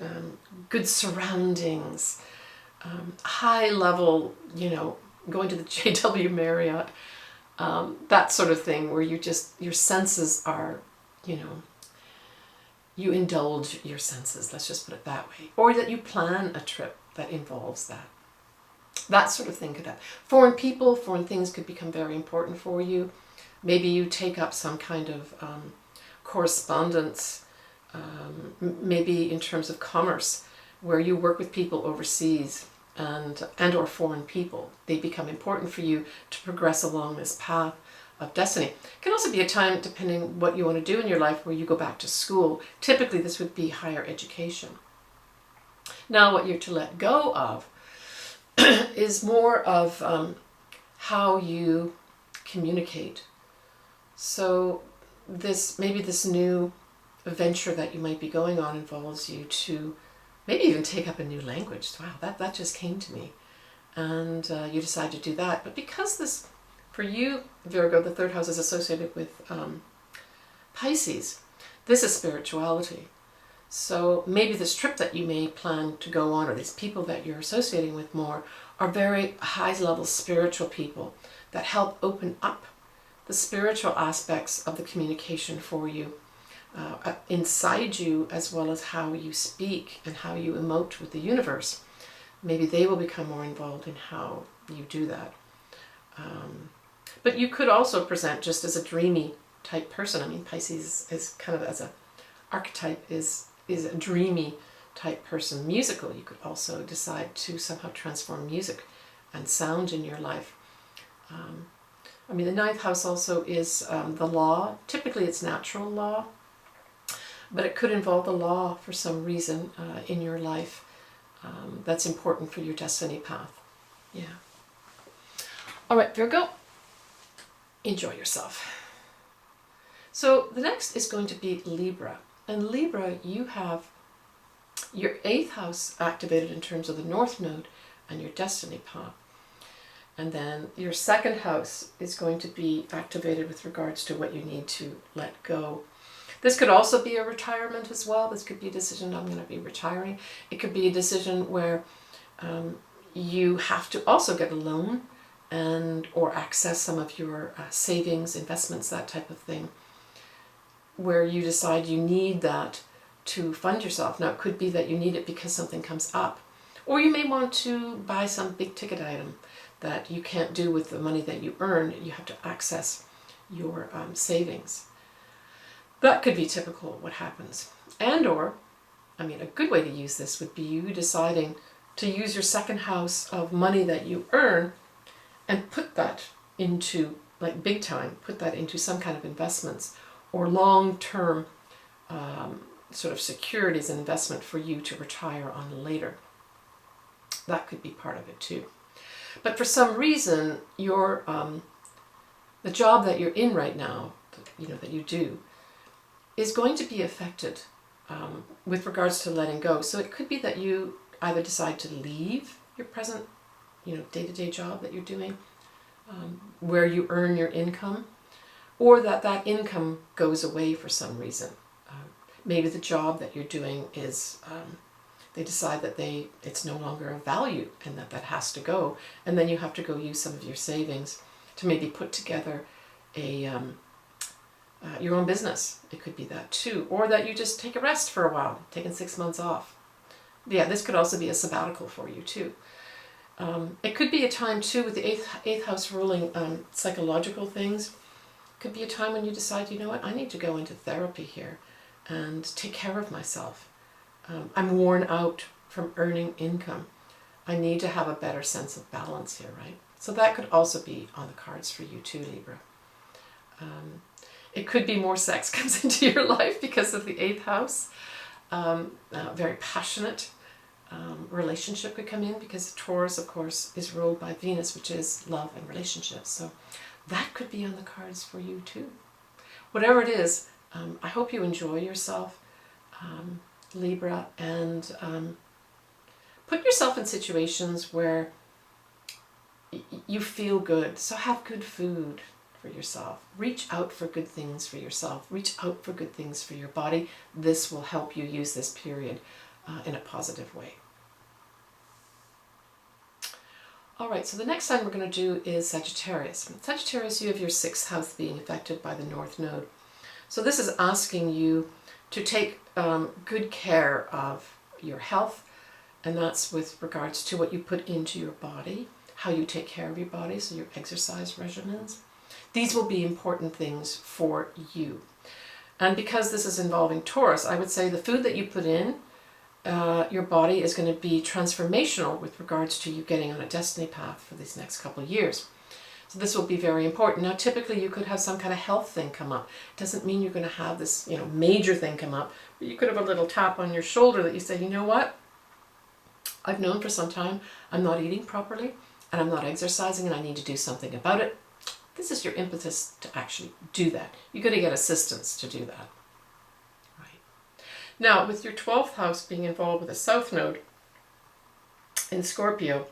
good surroundings, high level, going to the JW Marriott, that sort of thing where your senses are, you indulge your senses, let's just put it that way. Or that you plan a trip that involves that. That sort of thing could happen. Foreign people, foreign things could become very important for you. Maybe you take up some kind of correspondence, maybe in terms of commerce, where you work with people overseas and or foreign people. They become important for you to progress along this path of destiny. It can also be a time, depending what you want to do in your life, where you go back to school. Typically this would be higher education. Now what you're to let go of is more of how you communicate. So maybe this new venture that you might be going on involves you to maybe even take up a new language. Wow, that just came to me. And you decide to do that. But because this, for you, Virgo, the third house is associated with Pisces, this is spirituality. So maybe this trip that you may plan to go on, or these people that you're associating with more, are very high-level spiritual people that help open up the spiritual aspects of the communication for you, inside you, as well as how you speak and how you emote with the universe. Maybe they will become more involved in how you do that. But you could also present just as a dreamy type person. I mean, Pisces is kind of, as an archetype, is a dreamy type person. Musical, you could also decide to somehow transform music and sound in your life. I mean, the ninth house also is the law. Typically it's natural law, but it could involve the law for some reason in your life that's important for your destiny path. Yeah. All right, Virgo, enjoy yourself. So the next is going to be Libra. And Libra, you have your 8th house activated in terms of the North Node and your destiny path. And then your 2nd house is going to be activated with regards to what you need to let go. This could also be a retirement as well. This could be a decision, I'm going to be retiring. It could be a decision where you have to also get a loan or access some of your savings, investments, that type of thing, where you decide you need that to fund yourself. Now, it could be that you need it because something comes up. Or you may want to buy some big ticket item that you can't do with the money that you earn. You have to access your savings. That could be typical of what happens. A good way to use this would be you deciding to use your 2nd house of money that you earn and put that into, like big time, put that into some kind of investments or long-term sort of securities investment for you to retire on later. That could be part of it too. But for some reason, the job that you're in right now, that you do, is going to be affected with regards to letting go. So it could be that you either decide to leave your present, day-to-day job that you're doing, where you earn your income, or that income goes away for some reason. Maybe the job that you're doing is, they decide that it's no longer of value and that has to go. And then you have to go use some of your savings to maybe put together your own business. It could be that too. Or that you just take a rest for a while, taking 6 months off. Yeah, this could also be a sabbatical for you too. It could be a time too, with the 8th house ruling psychological things. It could be a time when you decide, you know what, I need to go into therapy here and take care of myself. I'm worn out from earning income. I need to have a better sense of balance here, right? So that could also be on the cards for you too, Libra. It could be more sex comes into your life because of the 8th house. Very passionate relationship could come in because Taurus, of course, is ruled by Venus, which is love and relationships. So that could be on the cards for you too. Whatever it is, I hope you enjoy yourself, Libra, and put yourself in situations where you feel good. So have good food for yourself. Reach out for good things for yourself. Reach out for good things for your body. This will help you use this period in a positive way. All right, so the next sign we're going to do is Sagittarius. Sagittarius, you have your 6th house being affected by the North Node. So this is asking you to take good care of your health, and that's with regards to what you put into your body, how you take care of your body, so your exercise regimens. These will be important things for you. And because this is involving Taurus, I would say the food that you put in your body is going to be transformational with regards to you getting on a destiny path for these next couple of years. So this will be very important. Now, typically you could have some kind of health thing come up. It doesn't mean you're going to have this, major thing come up, but you could have a little tap on your shoulder that you say, you know what? I've known for some time I'm not eating properly and I'm not exercising and I need to do something about it. This is your impetus to actually do that. You're going to get assistance to do that. Right. Now, with your 12th house being involved with a South Node in Scorpio,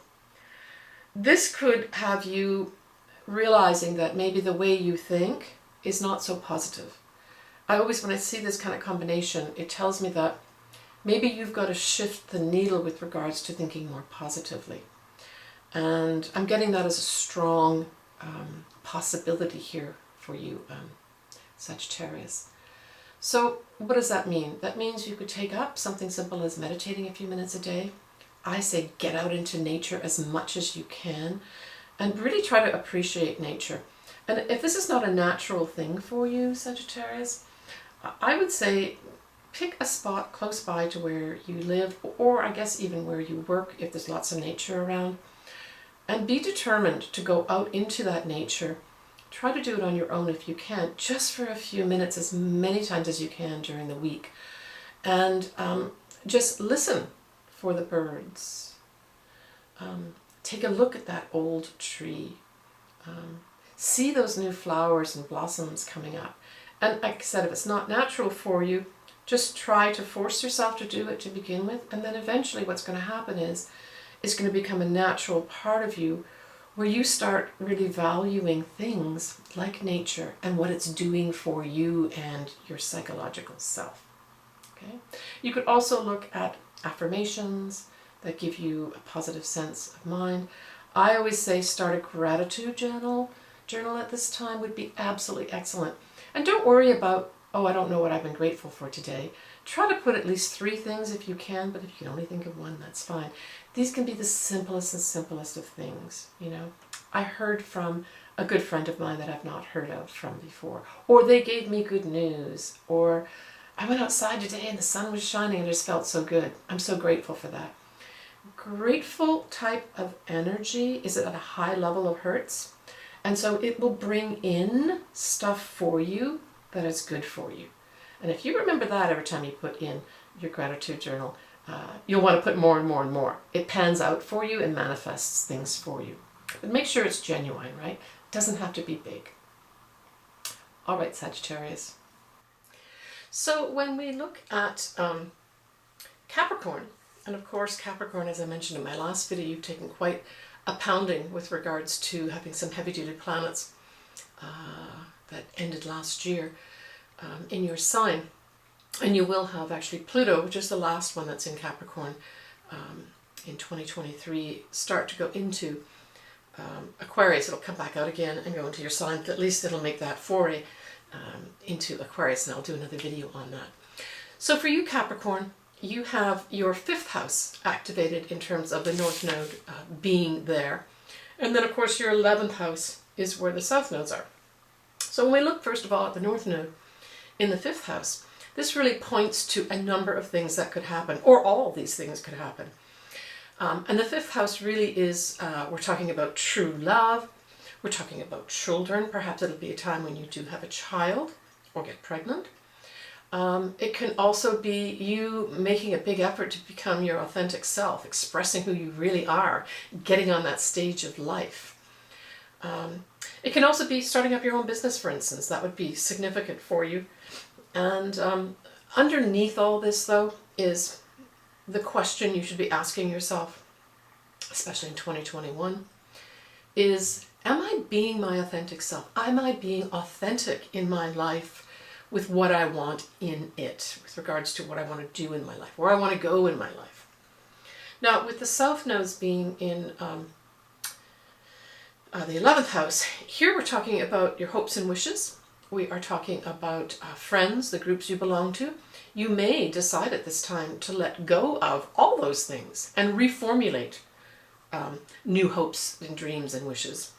this could have you realizing that maybe the way you think is not so positive. I always, when I see this kind of combination, it tells me that maybe you've got to shift the needle with regards to thinking more positively. And I'm getting that as a strong possibility here for you, Sagittarius. So what does that mean? That means you could take up something simple as meditating a few minutes a day. I say get out into nature as much as you can and really try to appreciate nature. And if this is not a natural thing for you, Sagittarius, I would say pick a spot close by to where you live, or I guess even where you work if there's lots of nature around, and be determined to go out into that nature. Try to do it on your own if you can, just for a few minutes, as many times as you can during the week. And just listen for the birds. Take a look at that old tree. See those new flowers and blossoms coming up. And like I said, if it's not natural for you, just try to force yourself to do it to begin with. And then eventually what's going to happen is it's going to become a natural part of you where you start really valuing things like nature and what it's doing for you and your psychological self. Okay? You could also look at affirmations that give you a positive sense of mind. I always say start a gratitude journal at this time would be absolutely excellent. And don't worry about, oh, I don't know what I've been grateful for today. Try to put at least 3 things if you can, but if you can only think of 1, that's fine. These can be the simplest and simplest of things, you know. I heard from a good friend of mine that I've not heard of from before, or they gave me good news, or I went outside today and the sun was shining and it just felt so good. I'm so grateful for that. Grateful type of energy is at a high level of hertz, and so it will bring in stuff for you that is good for you. And if you remember that every time you put in your gratitude journal, you'll want to put more and more and more. It pans out for you and manifests things for you. But make sure it's genuine, right? It doesn't have to be big. All right, Sagittarius. So when we look at Capricorn, and of course Capricorn, as I mentioned in my last video, you've taken quite a pounding with regards to having some heavy-duty planets that ended last year in your sign. And you will have actually Pluto, which is the last one that's in Capricorn in 2023, start to go into Aquarius. It'll come back out again and go into your sign. At least it'll make that foray into Aquarius, and I'll do another video on that. So for you, Capricorn, you have your 5th house activated in terms of the North Node being there. And then, of course, your 11th house is where the South Nodes are. So when we look, first of all, at the North Node in the 5th house, this really points to a number of things that could happen, or all these things could happen. And the 5th house really is, we're talking about true love, we're talking about children. Perhaps it'll be a time when you do have a child or get pregnant. It can also be you making a big effort to become your authentic self, expressing who you really are, getting on that stage of life. It can also be starting up your own business, for instance. That would be significant for you. And underneath all this, though, is the question you should be asking yourself, especially in 2021, is, am I being my authentic self? Am I being authentic in my life with what I want in it, with regards to what I want to do in my life, where I want to go in my life? Now, with the South Nodes being in the 11th house, here we're talking about your hopes and wishes. We are talking about friends, the groups you belong to. You may decide at this time to let go of all those things and reformulate new hopes and dreams and wishes.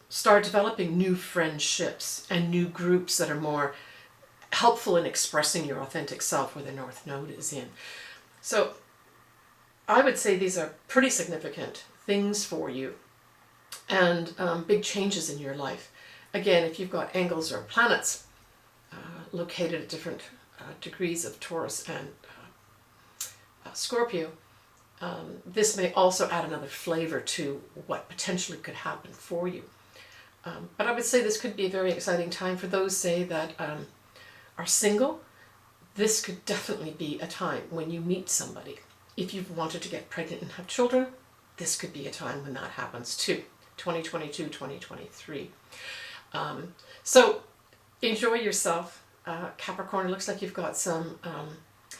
Start developing new friendships and new groups that are more helpful in expressing your authentic self where the North Node is in. So I would say these are pretty significant things for you, and big changes in your life. Again, if you've got angles or planets located at different degrees of Taurus and Scorpio, This may also add another flavor to what potentially could happen for you. But I would say this could be a very exciting time for those, say, that are single. This could definitely be a time when you meet somebody. If you've wanted to get pregnant and have children, this could be a time when that happens too. 2022, 2023. So enjoy yourself, Capricorn. It looks like you've got some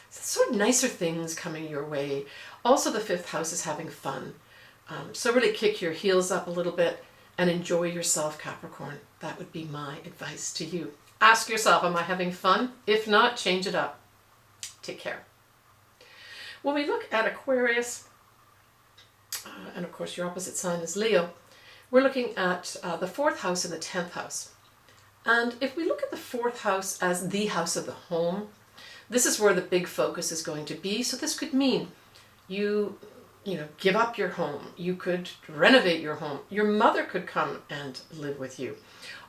sort of nicer things coming your way. Also, the 5th house is having fun. So really kick your heels up a little bit and enjoy yourself, Capricorn. That would be my advice to you. Ask yourself, am I having fun? If not, change it up. Take care. When we look at Aquarius, and of course your opposite sign is Leo, we're looking at the 4th house and the 10th house. And if we look at the 4th house as the house of the home, this is where the big focus is going to be. So this could mean you give up your home. You could renovate your home. Your mother could come and live with you.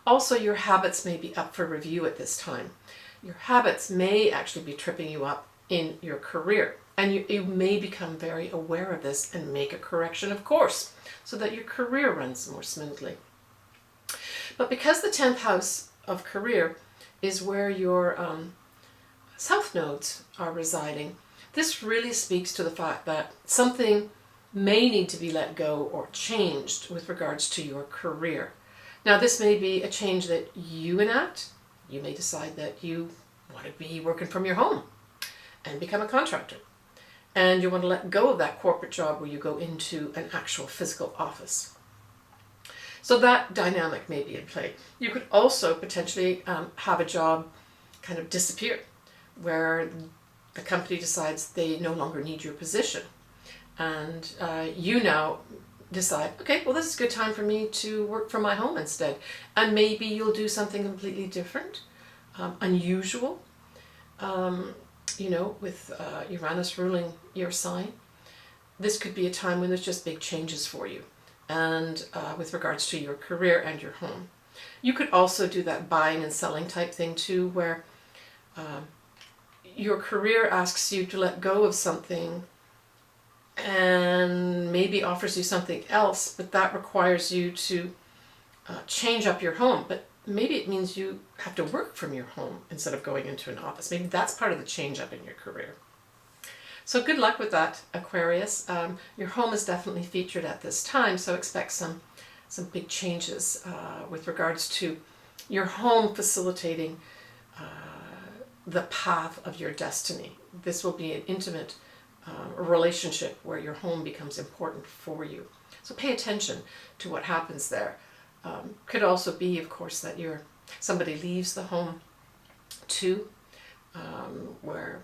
Also, your habits may be up for review at this time. Your habits may actually be tripping you up in your career. And you may become very aware of this and make a correction, of course, so that your career runs more smoothly. But because the 10th house of career is where your South Nodes are residing, this really speaks to the fact that something may need to be let go or changed with regards to your career. Now, this may be a change that you enact. You may decide that you want to be working from your home and become a contractor. And you want to let go of that corporate job where you go into an actual physical office. So that dynamic may be in play. You could also potentially have a job kind of disappear, where the company decides they no longer need your position. And you now decide, okay, well, this is a good time for me to work from my home instead. And maybe you'll do something completely different, unusual, with Uranus ruling your sign. This could be a time when there's just big changes for you, and with regards to your career and your home. You could also do that buying and selling type thing too, where your career asks you to let go of something and maybe offers you something else, but that requires you to change up your home. But maybe it means you have to work from your home instead of going into an office. Maybe that's part of the change up in your career. So good luck with that, Aquarius. Your home is definitely featured at this time, so expect some big changes with regards to your home facilitating the path of your destiny. This will be an intimate relationship where your home becomes important for you. So pay attention to what happens there. Could also be, of course, that somebody leaves the home too, where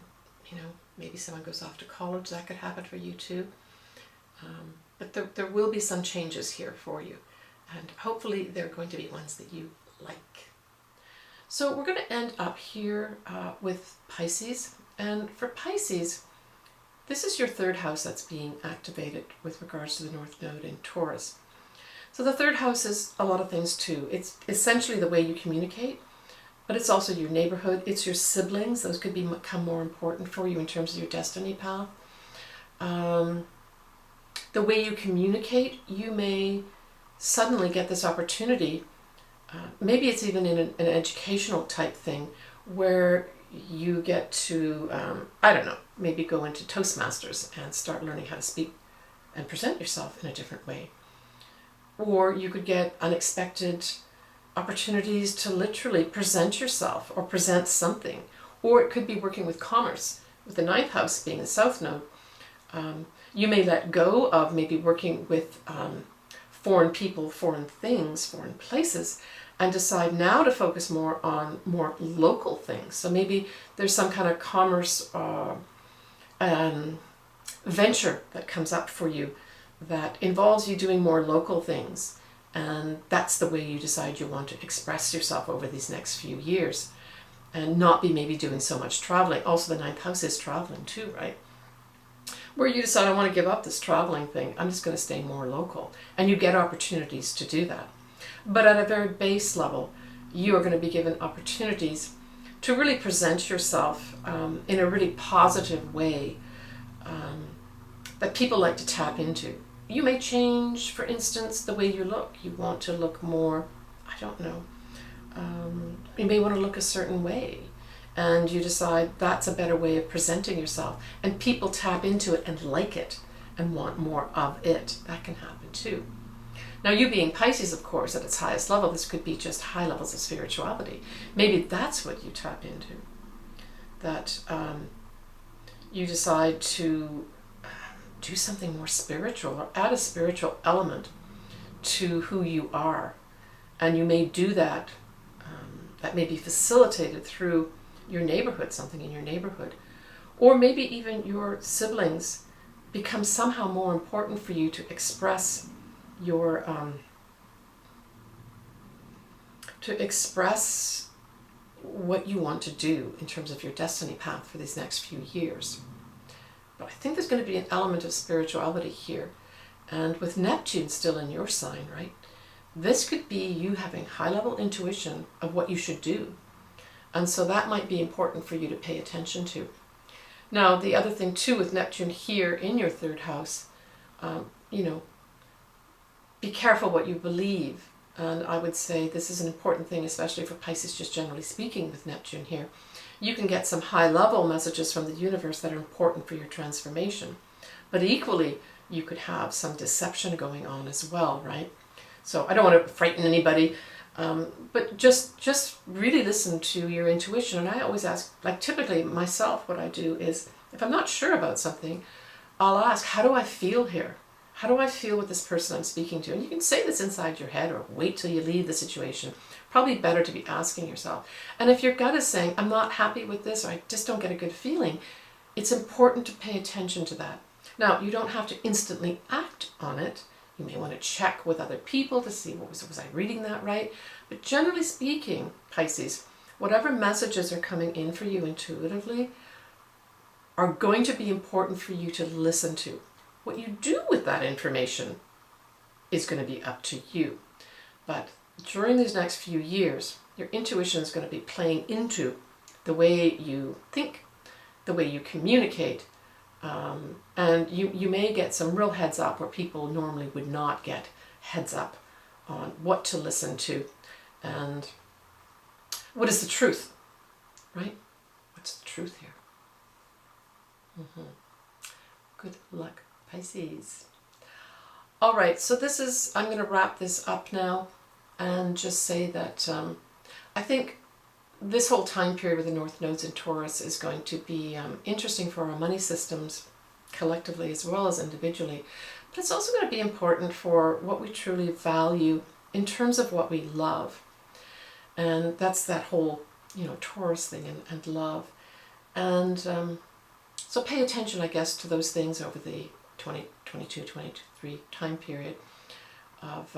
maybe someone goes off to college. That could happen for you too. But there will be some changes here for you, and hopefully they're going to be ones that you like. So we're going to end up here with Pisces, and for Pisces, this is your 3rd house that's being activated with regards to the North Node in Taurus. So the 3rd house is a lot of things too. It's essentially the way you communicate, but it's also your neighborhood. It's your siblings. Those could become more important for you in terms of your destiny path. The way you communicate, you may suddenly get this opportunity. Maybe it's even in an educational type thing where you get to, maybe go into Toastmasters and start learning how to speak and present yourself in a different way. Or you could get unexpected opportunities to literally present yourself or present something. Or it could be working with commerce, with the 9th house being the South Node. You may let go of maybe working with foreign people, foreign things, foreign places, and decide now to focus more on more local things. So maybe there's some kind of commerce venture that comes up for you that involves you doing more local things, and that's the way you decide you want to express yourself over these next few years, and not be maybe doing so much traveling. Also, the 9th house is traveling too, right? Where you decide, I want to give up this traveling thing, I'm just going to stay more local, and you get opportunities to do that. But at a very base level, you are going to be given opportunities to really present yourself in a really positive way, that people like to tap into. You may change, for instance, the way you look. You want to look more, I don't know, you may want to look a certain way, and you decide that's a better way of presenting yourself, and people tap into it and like it and want more of it. That can happen too. Now, you being Pisces, of course, at its highest level, this could be just high levels of spirituality. Maybe that's what you tap into, that you decide to do something more spiritual or add a spiritual element to who you are. And you may do that, that may be facilitated through your neighborhood, something in your neighborhood. Or maybe even your siblings become somehow more important for you to express your, what you want to do in terms of your destiny path for these next few years. But I think there's going to be an element of spirituality here. And with Neptune still in your sign, right? This could be you having high-level intuition of what you should do. And so that might be important for you to pay attention to. Now, the other thing too with Neptune here in your third house, be careful what you believe. And I would say this is an important thing, especially for Pisces, just generally speaking with Neptune here. You can get some high-level messages from the universe that are important for your transformation. But equally, you could have some deception going on as well, right? So I don't want to frighten anybody, but just really listen to your intuition. And I always ask, like typically myself, what I do is, if I'm not sure about something, I'll ask, how do I feel here? How do I feel with this person I'm speaking to? And you can say this inside your head or wait till you leave the situation. Probably better to be asking yourself. And if your gut is saying, I'm not happy with this, or I just don't get a good feeling, it's important to pay attention to that. Now, you don't have to instantly act on it. You may want to check with other people to see, was I reading that right? But generally speaking, Pisces, whatever messages are coming in for you intuitively are going to be important for you to listen to. What you do with that information is going to be up to you. But during these next few years, your intuition is going to be playing into the way you think, the way you communicate, and you may get some real heads up where people normally would not get heads up on what to listen to and what is the truth, right? What's the truth here? Good luck, Pisces. All right, so I'm going to wrap this up now and just say that I think this whole time period with the North Nodes in Taurus is going to be interesting for our money systems collectively as well as individually. But it's also going to be important for what we truly value in terms of what we love. And that's that whole, Taurus thing and love. And so pay attention, I guess, to those things over the 2022-23 time period of,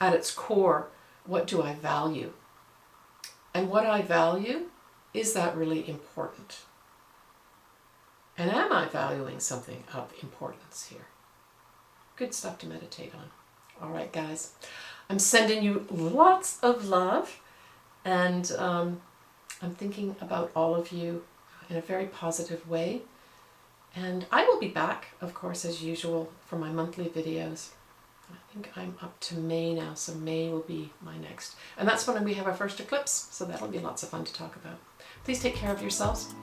at its core, what do I value? And what I value, is that really important? And am I valuing something of importance here? Good stuff to meditate on. All right, guys. I'm sending you lots of love, and I'm thinking about all of you in a very positive way. And I will be back, of course, as usual, for my monthly videos. I think I'm up to May now, so May will be my next. And that's when we have our first eclipse, so that'll be lots of fun to talk about. Please take care of yourselves.